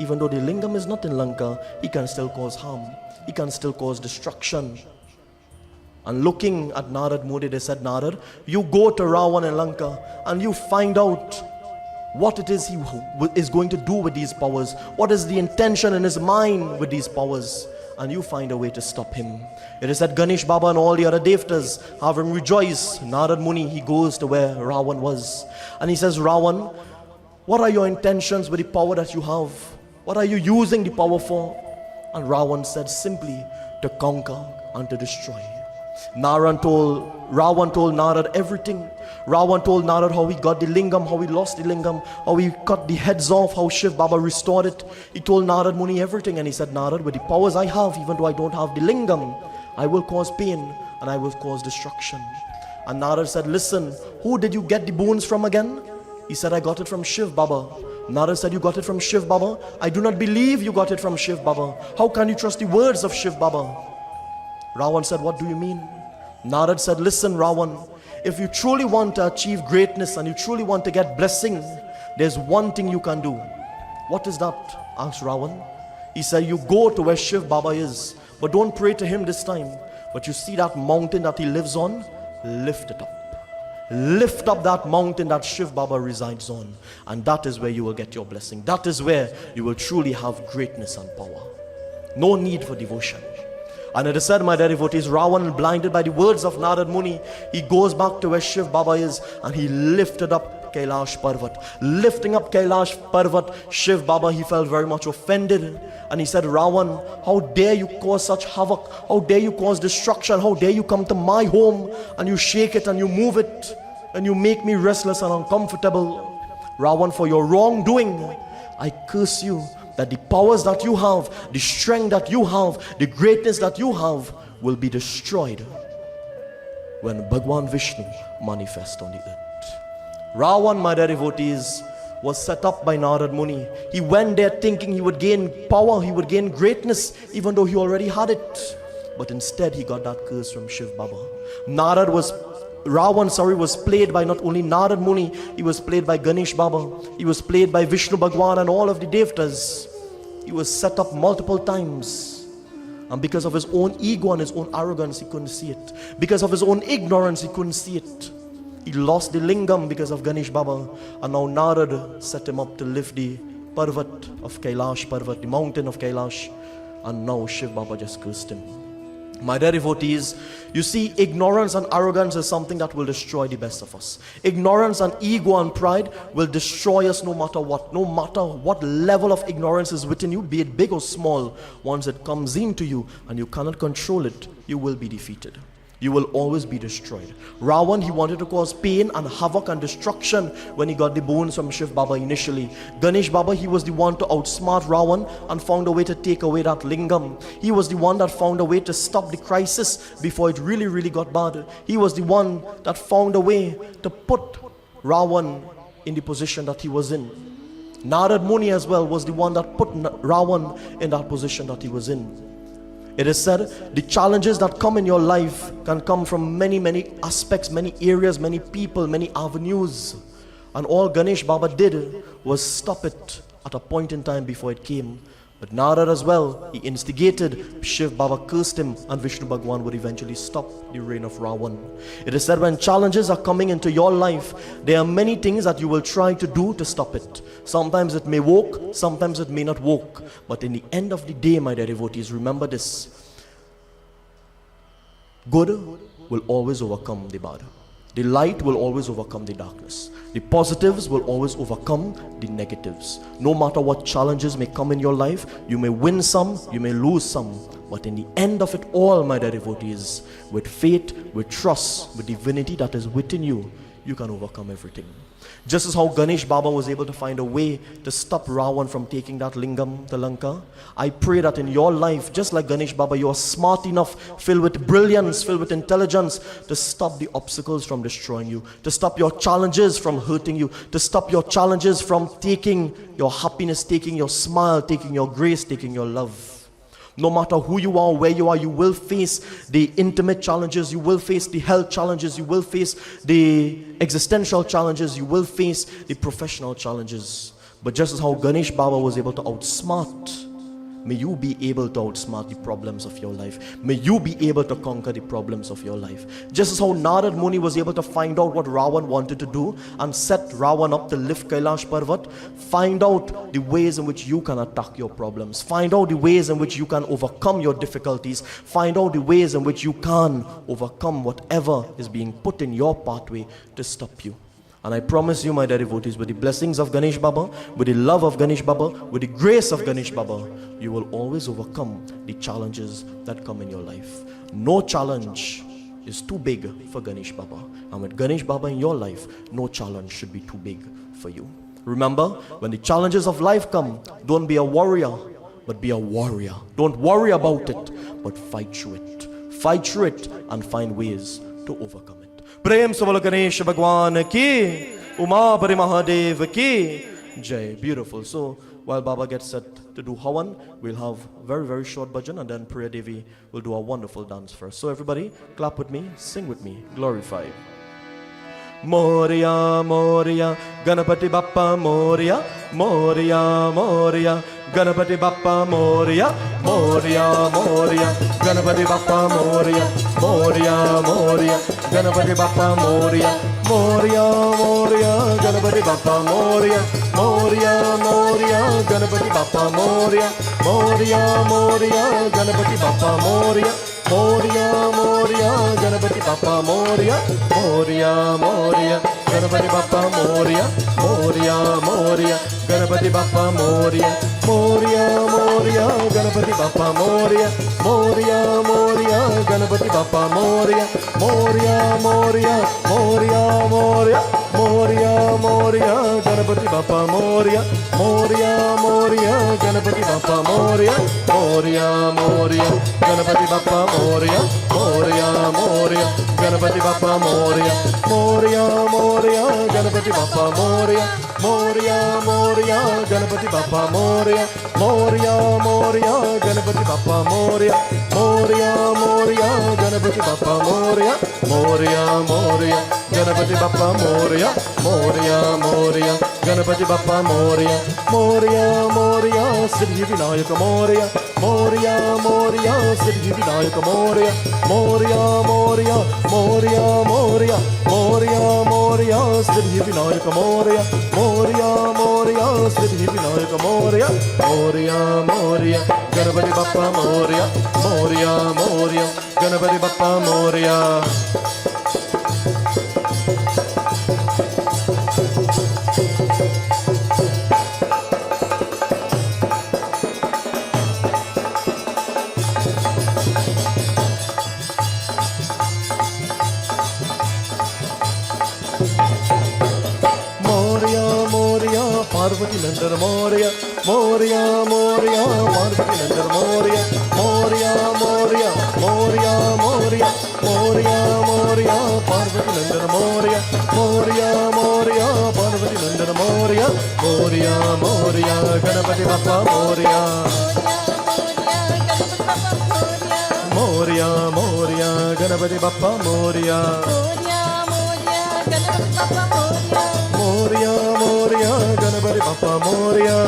Even though the Lingam is not in Lanka, he can still cause harm. He can still cause destruction. And looking at Narad Muni, they said, Narad, you go to Ravana in Lanka and you find out what it is he is going to do with these powers. What is the intention in his mind with these powers? And you find a way to stop him. It is that Ganesh Baba and all the other devtas have him rejoice. Narad Muni, he goes to where Ravan was. And he says, Ravan, what are your intentions with the power that you have? What are you using the power for? And Ravan said, simply to conquer and to destroy. Ravan told Narad everything. Ravan told Narad how he got the Lingam, how he lost the Lingam, how he cut the heads off, how Shiv Baba restored it. He told Narad Muni everything, and he said, Narad, with the powers I have, even though I don't have the Lingam, I will cause pain and I will cause destruction. And Narad said, listen, who did you get the boons from again? He said, I got it from Shiv Baba. Narad said, you got it from Shiv Baba? I do not believe you got it from Shiv Baba. How can you trust the words of Shiv Baba? Ravan said, what do you mean? Narad said, listen, Ravan, if you truly want to achieve greatness and you truly want to get blessing, there's one thing you can do. What is that? Asked Ravan. He said, you go to where Shiv Baba is, but don't pray to him this time. But you see that mountain that he lives on, lift it up. Lift up that mountain that Shiv Baba resides on, and that is where you will get your blessing. That is where you will truly have greatness and power. No need for devotion. And it is said, my dear devotees, Ravan, blinded by the words of Narad Muni, he goes back to where Shiv Baba is and he lifted up Kailash Parvat. Lifting up Kailash Parvat, Shiv Baba, he felt very much offended. And he said, Ravan, how dare you cause such havoc? How dare you cause destruction? How dare you come to my home and you shake it and you move it and you make me restless and uncomfortable? Ravan, for your wrongdoing, I curse you. That the powers that you have, the strength that you have, the greatness that you have will be destroyed when Bhagwan Vishnu manifests on the earth. Ravan, my dear devotees, was set up by Narad Muni. He went there thinking he would gain power, he would gain greatness, even though he already had it. But instead he got that curse from Shiv Baba. Ravan was played by not only Narad Muni, he was played by Ganesh Baba, he was played by Vishnu Bhagwan and all of the devtas. He was set up multiple times. And because of his own ego and his own arrogance, he couldn't see it. Because of his own ignorance, he couldn't see it. He lost the Lingam because of Ganesh Baba. And now Narad set him up to lift the Parvat of Kailash Parvat, the mountain of Kailash. And now Shiv Baba just cursed him. My dear devotees, you see, ignorance and arrogance is something that will destroy the best of us. Ignorance and ego and pride will destroy us no matter what. No matter what level of ignorance is within you, be it big or small, once it comes into you and you cannot control it, you will be defeated. You will always be destroyed. Ravan, he wanted to cause pain and havoc and destruction when he got the boons from Shiv Baba initially. Ganesh Baba, he was the one to outsmart Ravan and found a way to take away that Lingam. He was the one that found a way to stop the crisis before it really got bad. He was the one that found a way to put Ravan in the position that he was in. Narad Muni as well was the one that put Ravan in that position that he was in. It is said, the challenges that come in your life can come from many aspects, many areas, many people, many avenues. And all Ganesh Baba did was stop it at a point in time before it came. But Narad as well, he instigated, Shiv Baba cursed him, and Vishnu Bhagwan would eventually stop the reign of Ravan. It is said when challenges are coming into your life, there are many things that you will try to do to stop it. Sometimes it may work, sometimes it may not work. But in the end of the day, my dear devotees, remember this. Good will always overcome the bad. The light will always overcome the darkness. The positives will always overcome the negatives. No matter what challenges may come in your life, you may win some, you may lose some. But in the end of it all, my dear devotees, with faith, with trust, with divinity that is within you, you can overcome everything. Just as how Ganesh Baba was able to find a way to stop Ravan from taking that Lingam to Lanka, I pray that in your life, just like Ganesh Baba, you are smart enough, filled with brilliance, filled with intelligence, to stop the obstacles from destroying you, to stop your challenges from hurting you, to stop your challenges from taking your happiness, taking your smile, taking your grace, taking your love. No matter who you are, where you are, you will face the intimate challenges, you will face the health challenges, you will face the existential challenges, you will face the professional challenges. But just as how Ganesh Baba was able to outsmart, may you be able to outsmart the problems of your life. May you be able to conquer the problems of your life. Just as how Narad Muni was able to find out what Ravana wanted to do and set Ravana up to lift Kailash Parvat, find out the ways in which you can attack your problems. Find out the ways in which you can overcome your difficulties. Find out the ways in which you can overcome whatever is being put in your pathway to stop you. And I promise you, my dear devotees, with the blessings of Ganesh Baba, with the love of Ganesh Baba, with the grace of Ganesh Baba, you will always overcome the challenges that come in your life. No challenge is too big for Ganesh Baba. And with Ganesh Baba in your life, no challenge should be too big for you. Remember, when the challenges of life come, don't be a warrior, but be a warrior. Don't worry about it, but fight through it. Fight through it and find ways to overcome it. Prem Savala Ganesh Bhagwan ki, Uma Pari Mahadev ki Jai. Beautiful. So while Baba gets set to do Havan, we'll have very, very short bhajan, and then Priya Devi will do a wonderful dance first. So everybody, clap with me, sing with me, glorify. Moria, Moria, Ganapati Bappa Moria, Moria, Moria, Ganapati Bappa Moria, Moria, Moria, Ganapati Bappa Moria, Moria, Moria, Ganapati Bappa Moria, Moria, Moria, Ganapati Bappa Moria, Moria, Moria, Ganapati Bappa Moria, Moria, Moria, Ganapati Bappa Moria, Moria, Moria, Ganapati Bappa Moria, Moria, Moria, Ganapati Bappa Moria, Moria, Moria, Ganapati Bappa Moria, Moria, Moria, Ganapati Bappa Moria, Moria, Moria, Ganapati Bappa Moria, Moria, Moria, Moria, Moria, Moria, Moria, Ganapati Bappa Moria, Moria, Moria, Ganapati Bappa Moria, Moria, Moria, Ganapati Bappa Moria, Moria, Moria, Ganapati Bappa Moria, Moria, Moria, Ganapati Bappa Moria, Moria, Moria, Ganapati Bappa Moria, Moria, Moria, Ganapati Bappa Moria, Moria, Moria, Ganapati Bappa Moria, Moria, Moria, Ganapati Bappa Moria, Moria, Moria, Ganapati Bappa Moria, Moria, Moria, Siddhi Vinayaka Moria, Moria, Moria, Siddhi Vinayaka Moria, Moria, Moria, Moria, Moria, Moria, Moria, Siddhi Vinayaka Moria, Moria, Moria, Siddhi Vinayaka Moria, Moria, Moria, Ganapati Bappa Moria, Moria, Moria, Ganapati Bappa Moria. Parvati Nandar Moria, Moria, Moria, Parvati Nandar Moria, Moria, Moria, Moria, Moria, Moria, Moria, Parvati Nandar Moria, Moria, Moria, Parvati Nandar Moria, Moria, Moria, Ganapati Bappa Moria, Moria, Moria, Ganapati Bappa Moria, Moria, Moria, Ganapati Bappa Moria,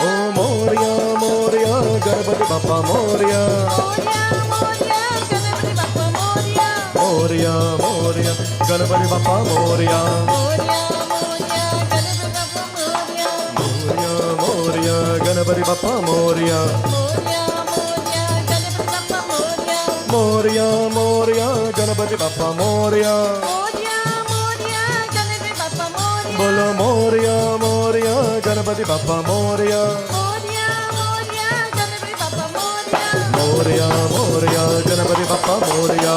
oh Moria, Moria, Ganapati Bappa Moria, Moria, Moria, Ganapati Bappa Moria, Moria, Moria, Ganapati Bappa Moria, Moria, Moria, Ganapati Bappa Moria. Bolo Moria, Moria, Ganapati Bappa Moria, Moria, Moria, Ganapati Bappa Moria,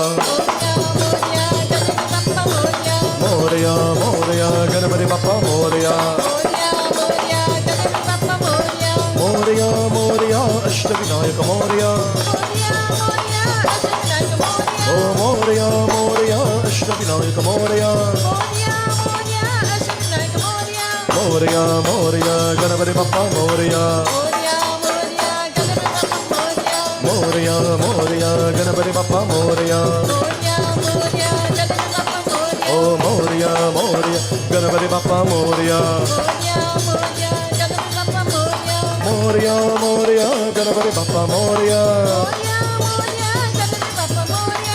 Moria, Moria, Ganapati Bappa Moria, Moria, Moria, Ashtavinayaka Moria, oh Moria, Moria, Ashtavinayaka Moria, Moria, Moria, Ganapati Bappa Moria, Moria, Moria, Ganapati Bappa Moria, oh Moria, Moria, Ganapati Bappa Ganapati Bappa Moria.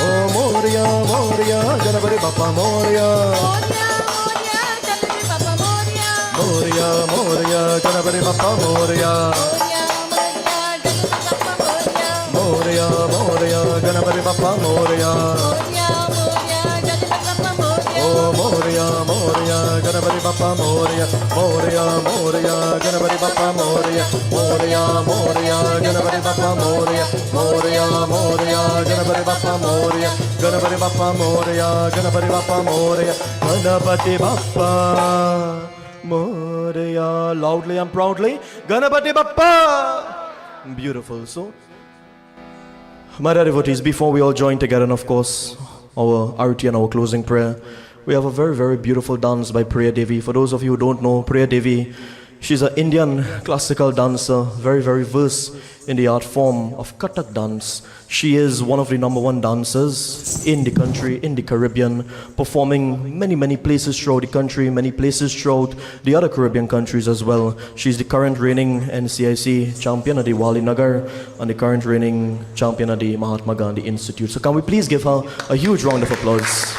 Oh Moria, Moria, Ganapati Bappa Moria. Moria, Moria, Ganapati Bappa Moria. Moria, Moria, Ganapati Bappa Moria. Oh Moria, Moria, Ganapati Bappa Moria. Moria, Moria, Ganapati Bappa Moria. Moria, Moria, Ganapati Bappa Moria. Moria, Moria, Ganapati Bappa Moria. Ganapati Bappa Moria, Ganapati Bappa Moria. Ganapati Bappa Moria. Loudly and proudly, Ganapati Bappa. Beautiful. So, my dear devotees, before we all join together, and of course, our arati and our closing prayer, we have a very, very beautiful dance by Priya Devi. For those of you who don't know, Priya Devi, she's an Indian classical dancer, very, very versed in the art form of Kathak dance. She is one of the #1 dancers in the country, in the Caribbean, performing many, many places throughout the country, many places throughout the other Caribbean countries as well. She's the current reigning NCIC champion at the Wali Nagar and the current reigning champion at the Mahatma Gandhi Institute. So can we please give her a huge round of applause?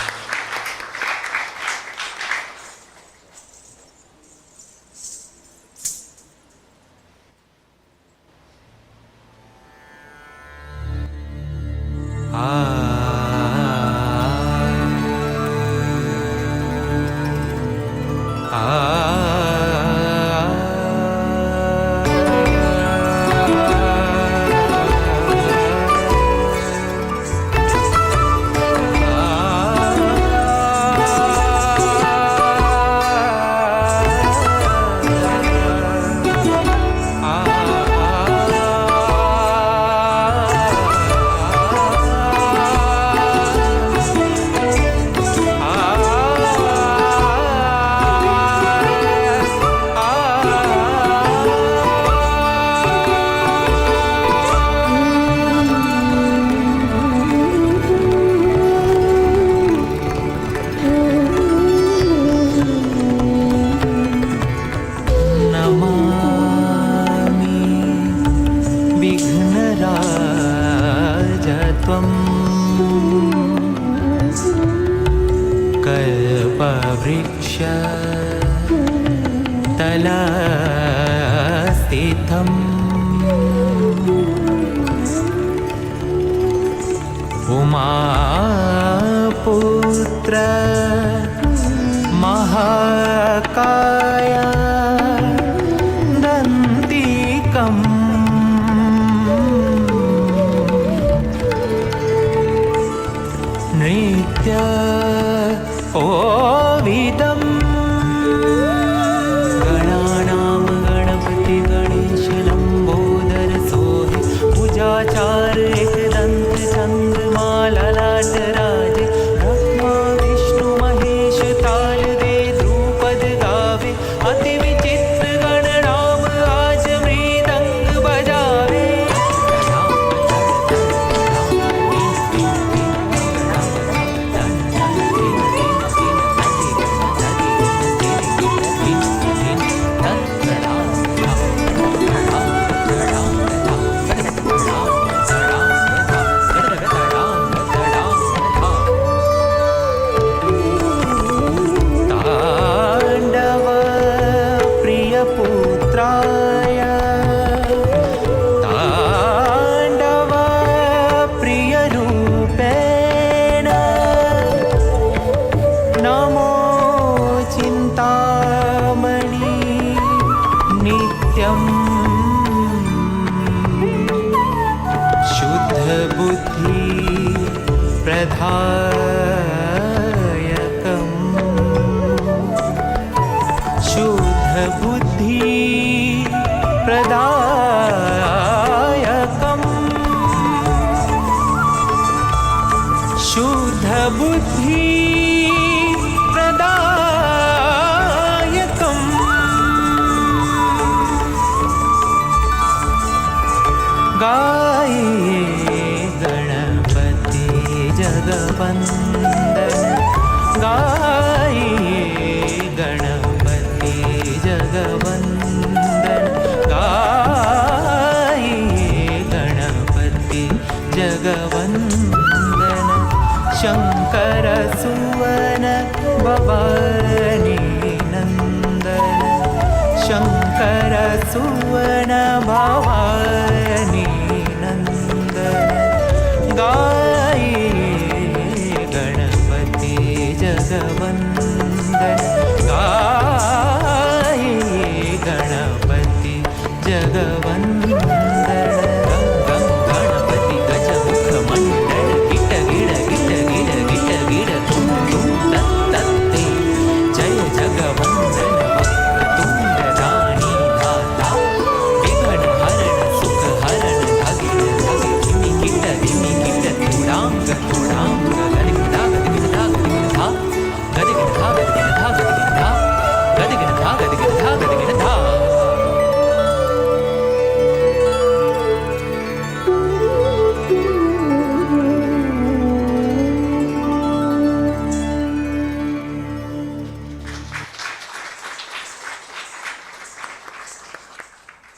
Shankar सुवन भवानी नन्दन शङ्कर सुवन भवानी नन्दन गाये गणपति जगवन्दन गाये गणपति जगवन्दन गणपति गजमुख मंडल Git गिड़ Git गिड़ Git गिड़ तुम तत्ते जय जगवन्दन वक्रतुण्ड रानी धाता विघ्न हरण सुख हरण धगिन धगि धिमि गिट तुडांग तुडांग गदिगिन धा गदिगिन धा गदिगिन धा गदिगिन धा गदिगिन धा गदिगिन धा गदिगिन धा गदिगिन धा गदिगिन धा।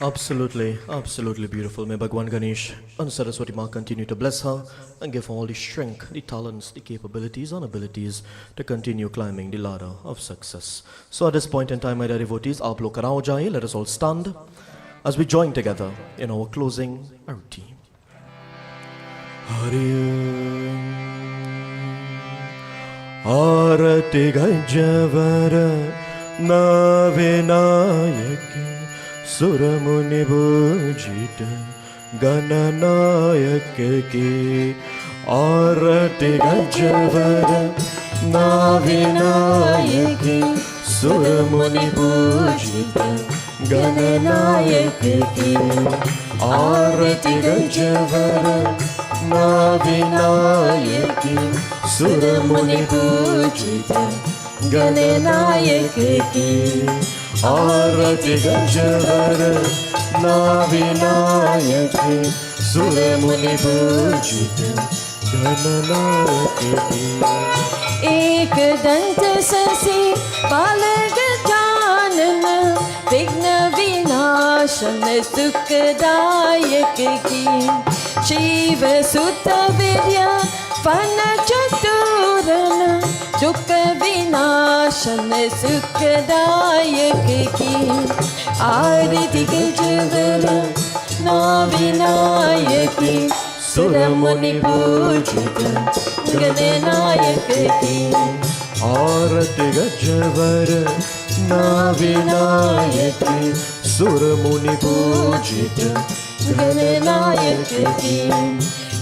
Absolutely, absolutely beautiful. May Bhagwan Ganesh and Saraswati Ma continue to bless her and give her all the strength, the talents, the capabilities and abilities to continue climbing the ladder of success. So at this point in time, my dear devotees, aap log kara ho jaye. Let us all stand as we join together in our closing arati. Hari Arati Gajavara Navinayaki सुरमुनि पूजित गणनायक की आरती गजवर नाविनायक सुरमुनि पूजित गणनायक की आरती गजवर नाविनायक सुरमुनि पूजित गणनायक की आरती गजवर नाविनायक सुरमुनि पूजित गणनायक की एक दंत ससी बालक जानन विघ्न विनाशन सुखदायक की शिव सुत विद्या फन चतुरन दुख विनाशन सुखदायक की आरती गजवर नाविनायक सुरमुनि पूजित गणनायक की आरती गजवर नाविनायक सुरमुनि पूजित गणनायक की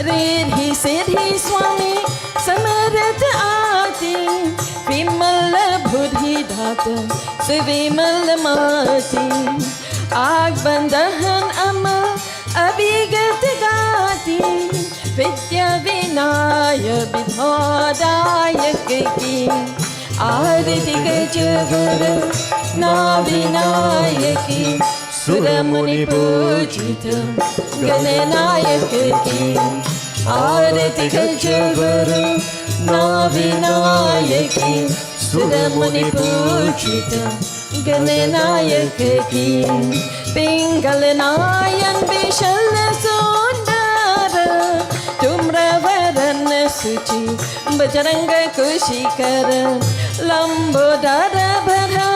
रिद्धि सिद्धि स्वामी समर्थ आति विमल बुद्धि दात सुविमल माति आग बंदहन अमल अभिगत गाति विद्या विनाय विधोदायक की आरती गजवर नाविनायक सुरमुनि पूजित गणनायक की आरती गजवर नाविनायक सुरमुनि पूजित गणनायक की पिंगल नायन विशल सुंदर तुम्रवरन सुचि बजरंग कुशिकर लंबोदर भरा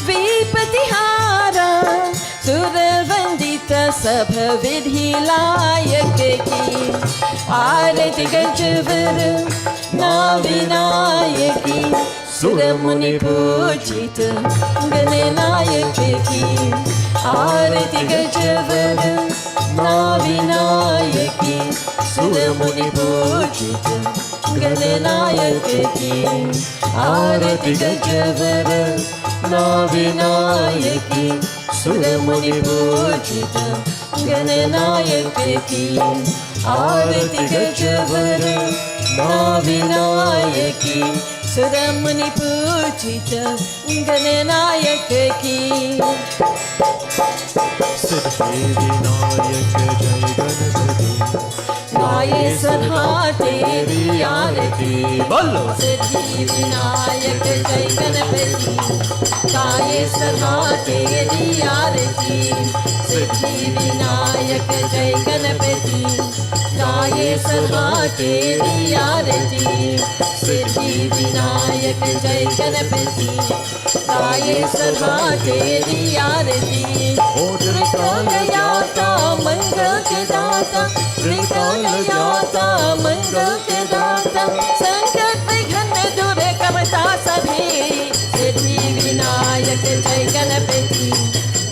विपतिहारा सुरवंदित सभ विधि लायक की आरती गजवर नाविनायक सुरमुनि पूजित गणनायक की आरती गजवर नाविनायक सुरमुनि पूजित गणनायक की आरती गजवर नाविनायक सुरमुनि पूजित गणनायक की आरती गजवर नाविनायक सुरमुनि पूजित गणनायक की सिद्धि विनायक जय गणपति गाये सदा तेरी आरती बोलो सिद्धि विनायक जय गणपति गाये सदा तेरी आरती सिद्धि विनायक जय गणपति गाये सदा तेरी आरती सिद्धि विनायक जय गणपति गाये सदा तेरी आरती त्रिकालयाता मंगल के दाता त्रिकालयाता मंगल के दाता संकट विघ्न दूर करता सभी सिद्धि विनायक जय गणपति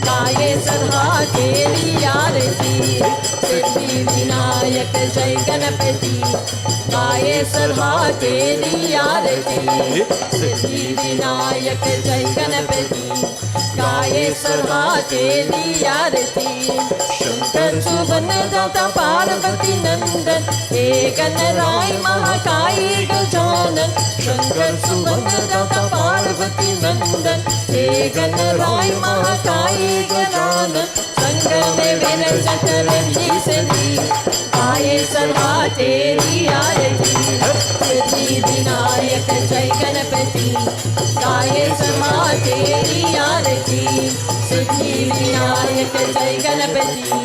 गाये सदा तेरी आरती सिद्धि विनायक जय गणपति गाये सदा तेरी आरती सिद्धि विनायक जय गणपति गाये सदा तेरी आरती शंकर सुवन दाता पार्वती नंदन हे गणराय महाकाय गजानन शंकर सुवन दाता पार्वती नंदन हे गणराय महाकाय गजानन संग में विरचत रंजी सदी गाये सदा तेरी आरती सिद्धि विनायक जय गणपति गाये सदा तेरी आरती सिद्धि विनायक जय गणपति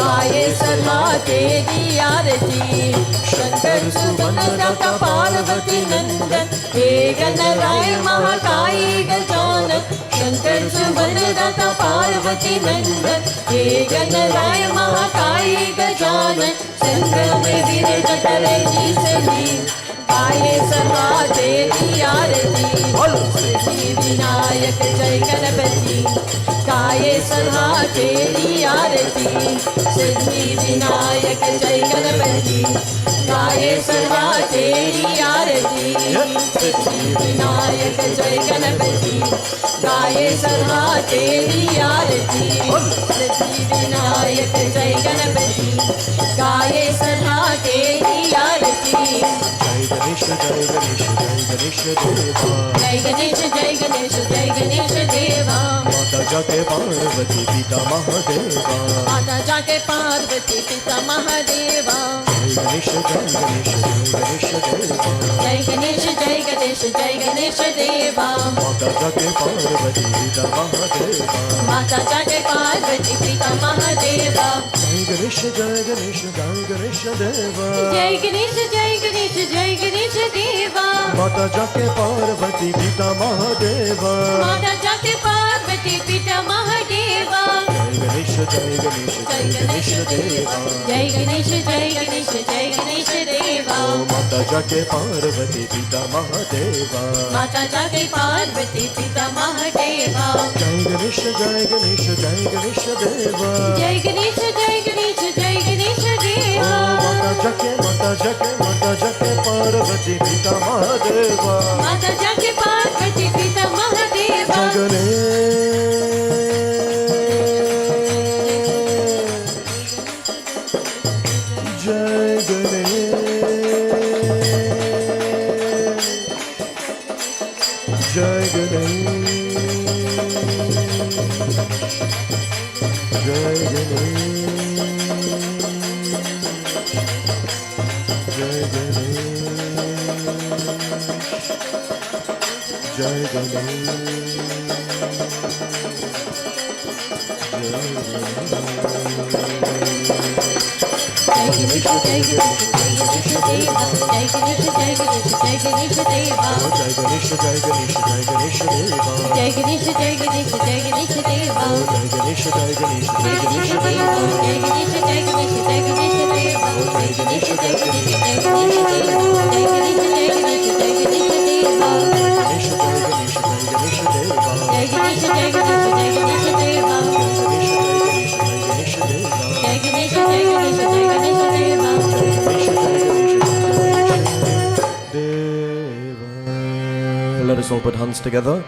गाये सदा तेरी आरती शंकर सुवन दाता पार्वती नंदन हे गणराय महाकाय गजानन शंकर सुवन दाता पार्वती नंदन हे गणराय महाकाय गजानन संग में विरजत रंजी सदी गाये सदा तेरी आरती सिद्धि विनायक जय गणपति गाये सदा तेरी आरती सिद्धि विनायक जय गणपति गाये सदा तेरी आरती सिद्धि विनायक जय गणपति गाये सदा तेरी आरती सिद्धि विनायक जय गणपति गाये सदा तेरी आरती जय गणेश जय गणेश जय गणेश जय गणेश जय गणेश देवा जय गणेश देवा माता जाके पार्वती पिता महादेवा माता जाके पार्वती पिता महादेवा जय गणेश जय गणेश जय गणेश देवा जय गणेश जय गणेश जय गणेश देवा माता जाके पार्वती पिता महादेवा माता जाके पार्वती पिता महादेवा जय गणेश जय गणेश जय गणेश देवा जय गणेश जय गणेश जय गणेश देवा माता जाके पार्वती पिता महादेवा माता जाके पार्वती पिता महादेवा जय गणेश जय गणेश जय गणेश देवा जय गणेश जय गणेश जय गणेश देवा माता जाके पार्वती पिता महादेवा माता जाके पार्वती पिता महादेवा जय गणेश जय गणेश जय गणेश देवा जय गणेश जय गणेश जय गणेश देवा माता जाके पार्वती पिता महादेवा माता जाके पार्वती पिता महादेवा जय गणेश जय Let us all put hands together,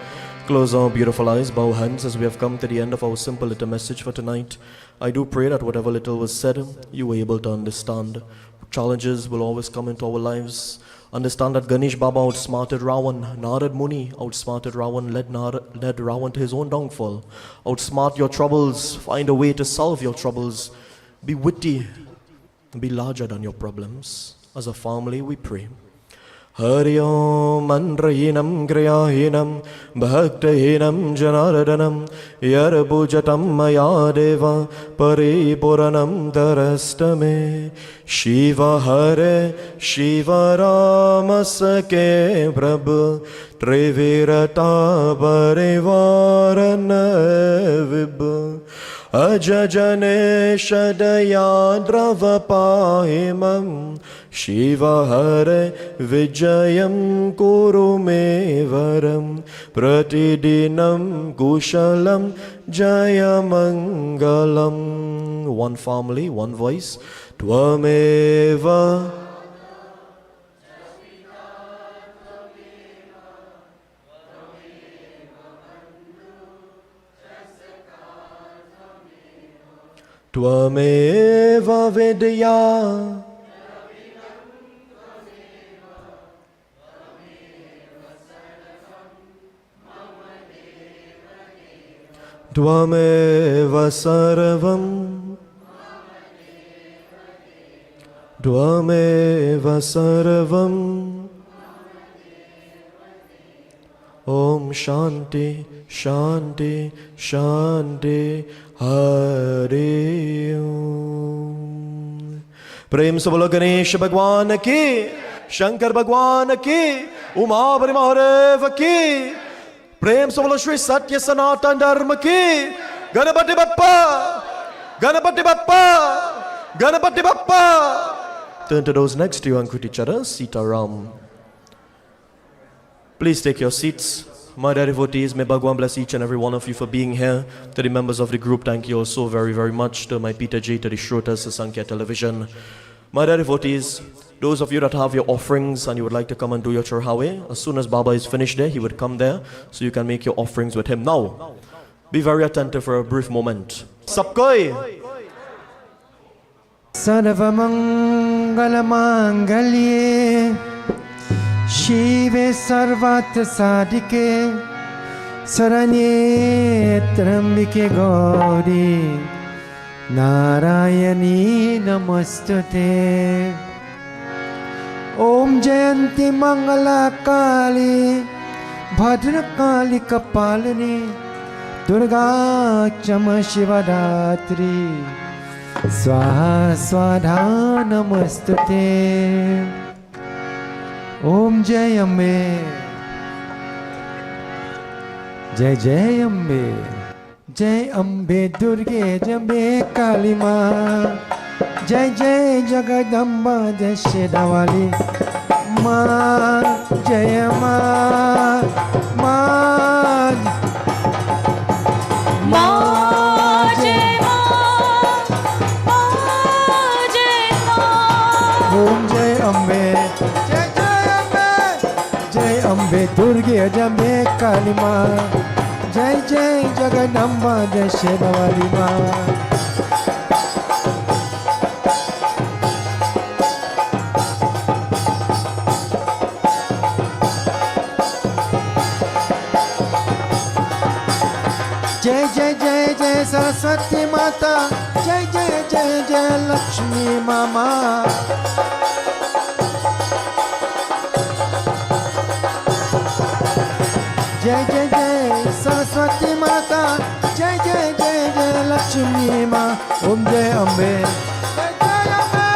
close our beautiful eyes, bow hands as we have come to the end of our simple little message for tonight. I do pray that whatever little was said, you were able to understand. Challenges will always come into our lives. Understand that Ganesh Baba outsmarted Ravana, Narad Muni outsmarted Ravana, led Ravana to his own downfall. Outsmart your troubles, find a way to solve your troubles. Be witty, be larger than your problems. As a family, we pray. Hari Om Mantrahinam Kriyahinam Bhaktahinam Janardhanam Yarabhujatam Maya Deva Paripuranam Tarastame Shiva Hare Shiva Rama Sake Prabhu Trivirata Parivarana Vibhu Ajajane Dayadrava Pahimam Shiva Hare Vijayam Kuru Me Varam Pratidinam Kushalam Jaya Mangalam. One family, one voice. Tvameva Tvameva Vidya Tvameva Sarvam Tvameva Sarvam Om Shanti Shanti Shanti Hari Om. प्रेम से बोलो गणेश भगवान की, शंकर भगवान की, उमा बरी महादेव की। प्रेम से बोलो श्री सत्य सनातन धर्म की। Ganpati Bappa, Ganpati Bappa, Ganpati Bappa. Turn to those next to you and greet each other. Sita Ram. Please take your seats. My dear devotees, may Bhagwan bless each and every one of you for being here. To the members of the group, thank you all so very, very much. To my Peter J, to the Shrotas, to Sankhya Television. My dear devotees, those of you that have your offerings and you would like to come and do your Chorhawe, as soon as Baba is finished there, he would come there so you can make your offerings with him. Now, be very attentive for a brief moment. Sabkoi! Sarvamangalamangaliye Shive Sarvat Sadike Saranye Trambike Gauri Narayani Namastute Om Jayanti Mangala Kali Bhadra Kali Kapalini Durga Chama Shivadatri Swaha Swadha Namastute Om Jai Ambe Jai Jai Ambe Jai Ambe Durge Jambe Kali Ma Jai Jai Jagadamba Jai Shedawali Ma Jai Ma Ma Om Jai Ambe Jai Jai Ambe Jai Ambe Durge Jambe Kali Ma Jai Jai Jagadamba Jai Shedawali Ma Jai Jai Jai Jai Saraswati Mata Jai Jai Jai Jai Lakshmi Mama Jai Jai Jai Saraswati Mata Jai Jai Jai Jai Lakshmi Ma Om Jai Ambe Jai Jai Ambe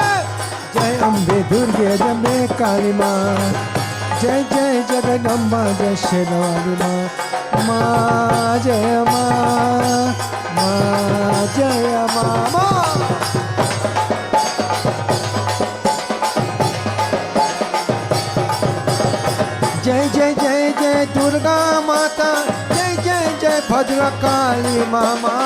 Jai Ambe Durge Jambe Kali Ma Jai Jai Jagadamba Jai Shedawali Ma Ma Jaya Ma Ma Jaya Ma Ma Jai Jai Jai Jai Durga Mata Jai Jai Jai Bhadra Kali Mama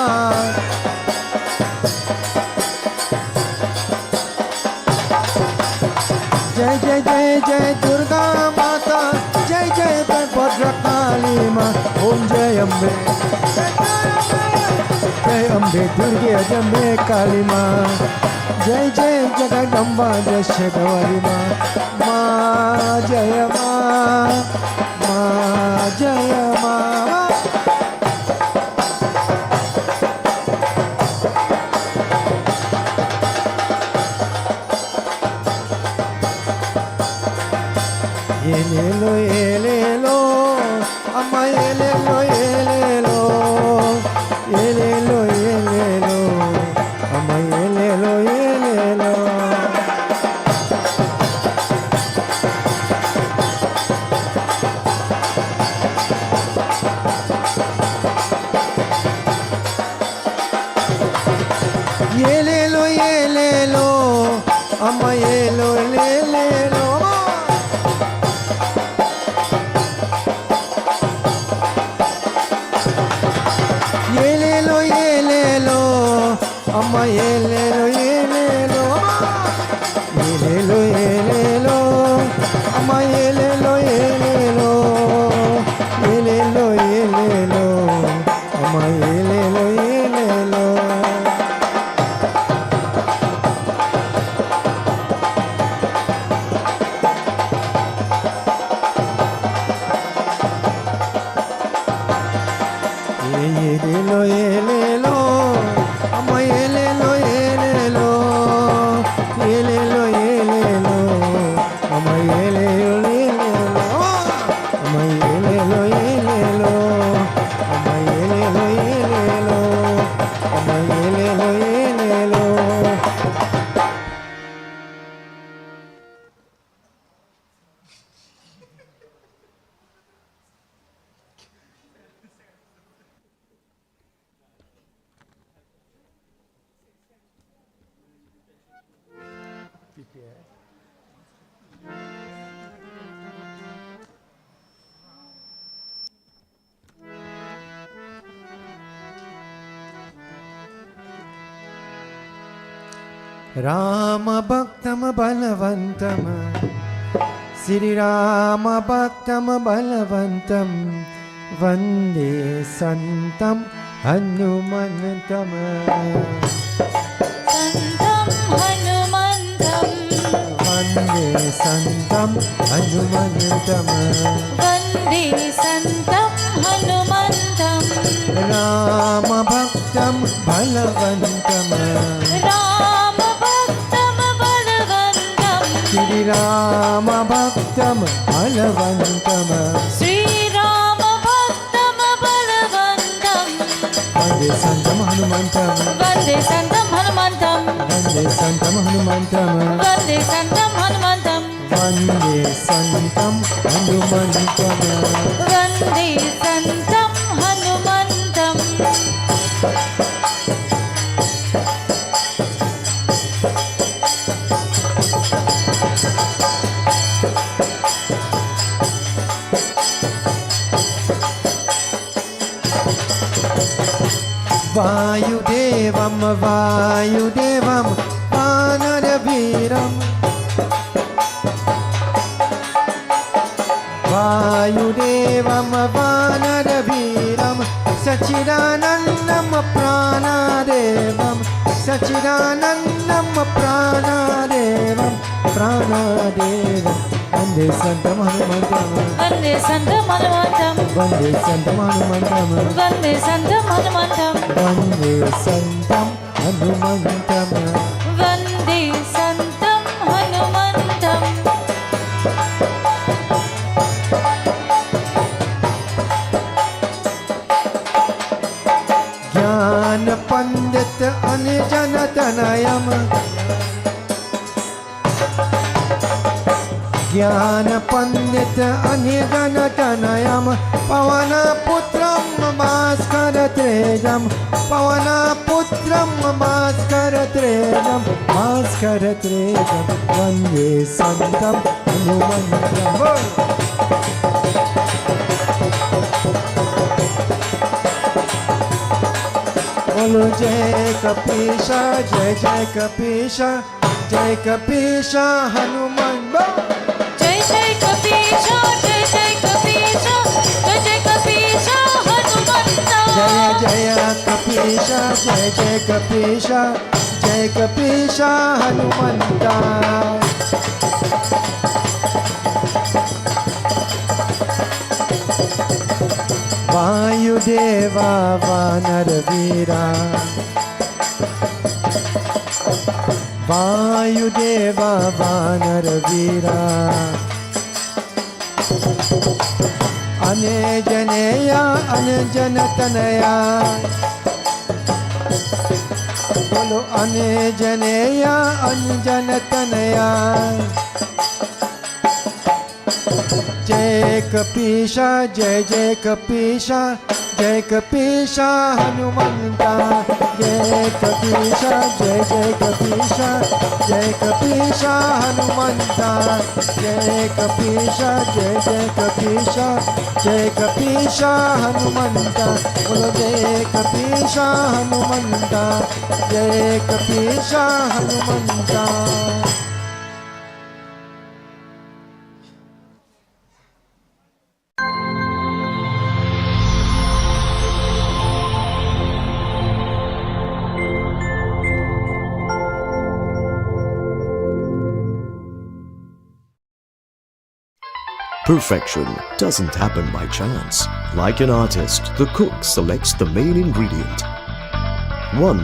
Jai Jai Jai Jai Durga Mata Jai Jai Jai Bhadra Kali Ma Om Jai Ambe Jai Ambe Durge Jambe Kali Ma Jai Jai Jagadamba Jai Shedawali Ma Ma Jaya Ma Ma Jaya Ma ఏలేలో ఏలేలో అమ్మ ఏలేలో ఏలేలో ఏలేలో ఏలేలో అమ్మ ఏలేలో ఏలేలో ఏలేలో ఏలేలో అమ్మ ఏలో లేలేలో ఏలేలో ఏలేలో అమ్మ ఏలేలో ఏలేలో ఏలేలో ఏలేలో అమ్మ ఏలేలో ఏలేలో ఏలేలో ఏలేలో అమ్మ ఏలేలో ఏలేలో ఏలేలో ఏలేలో అమ్మ ఏలేలో ఏలేలో ఏలేలో ఏలేలో అమ్మ ఏలేలో ఏలేలో అమ్మ ఏలేలో ఏలేలో అమ్మ ఏలేలో ఏలేలో అమ్మ ఏలేలో ఏలేలో రామ భక్తమ బలవంతం శ్రీరామ భక్తమ బలవంతం వందే సంతం హనుమంతం సంతం హనుమంతం వందే సంతం హనుమంతం వందే సంతం హనుమంతం రామ భక్తం బలవంతం రామ భక్తం బలవంతం శ్రీరామ భక్తం బలవంతం శ్రీరామ భక్తం బలవంతం వందే సంతం హనుమంతం వందే సంతం హనుమంతం వందే సంతం హనుమంతం వందే సంతం హనుమంతం వందే సంతం హనుమంతం వందే సంతం హనుమంతం వాయుదేవం వాయుదేవం వానరవీరం వాయుదేవం వానరవీరం సచ్చిదానందం ప్రాణాదేవం సచ్చిదానందం ప్రాణాదేవం ప్రాణాదేవం వందే సంతం హనుమంతం వందే సంతం హనుమంతం వందే సంతం హనుమంతం వందే సంతం హనుమంతం వందే సంతం హనుమంతం వందే సంతం హనుమంతం ज्ञान पंडित अनिजन तनयम ज्ञान पंडित अनिजन तनयम पवन पुत्रम भास्कर तेजम पवन पुत्रम भास्कर तेजम भास्कर तेजम वंदे संतम हनुमंतम बोलो जय कपीशा जय जय कपीशा जय कपीशा हनुमान जय जय कपीशा जय जय कपीशा जय जय कपीशा हनुमंता जय जय कपीशा जय जय कपीशा जय कपीशा हनुमंता वायुदेवा वानरवीरा वायुदेवा वानरवीरा अनेजनेया अनजन तनया बोलो अनेजनेया अनजन तनया जय कपीशा जय जय कपीशा जय कपीशा हनुमंता जय कपीशा जय जय कपीशा जय कपीशा हनुमंता जय कपीशा जय जय कपीशा जय कपीशा हनुमंता बोलो जय कपीशा हनुमंता जय कपीशा Hanumanta. Perfection doesn't happen by chance. Like an artist, the cook selects the main ingredient. One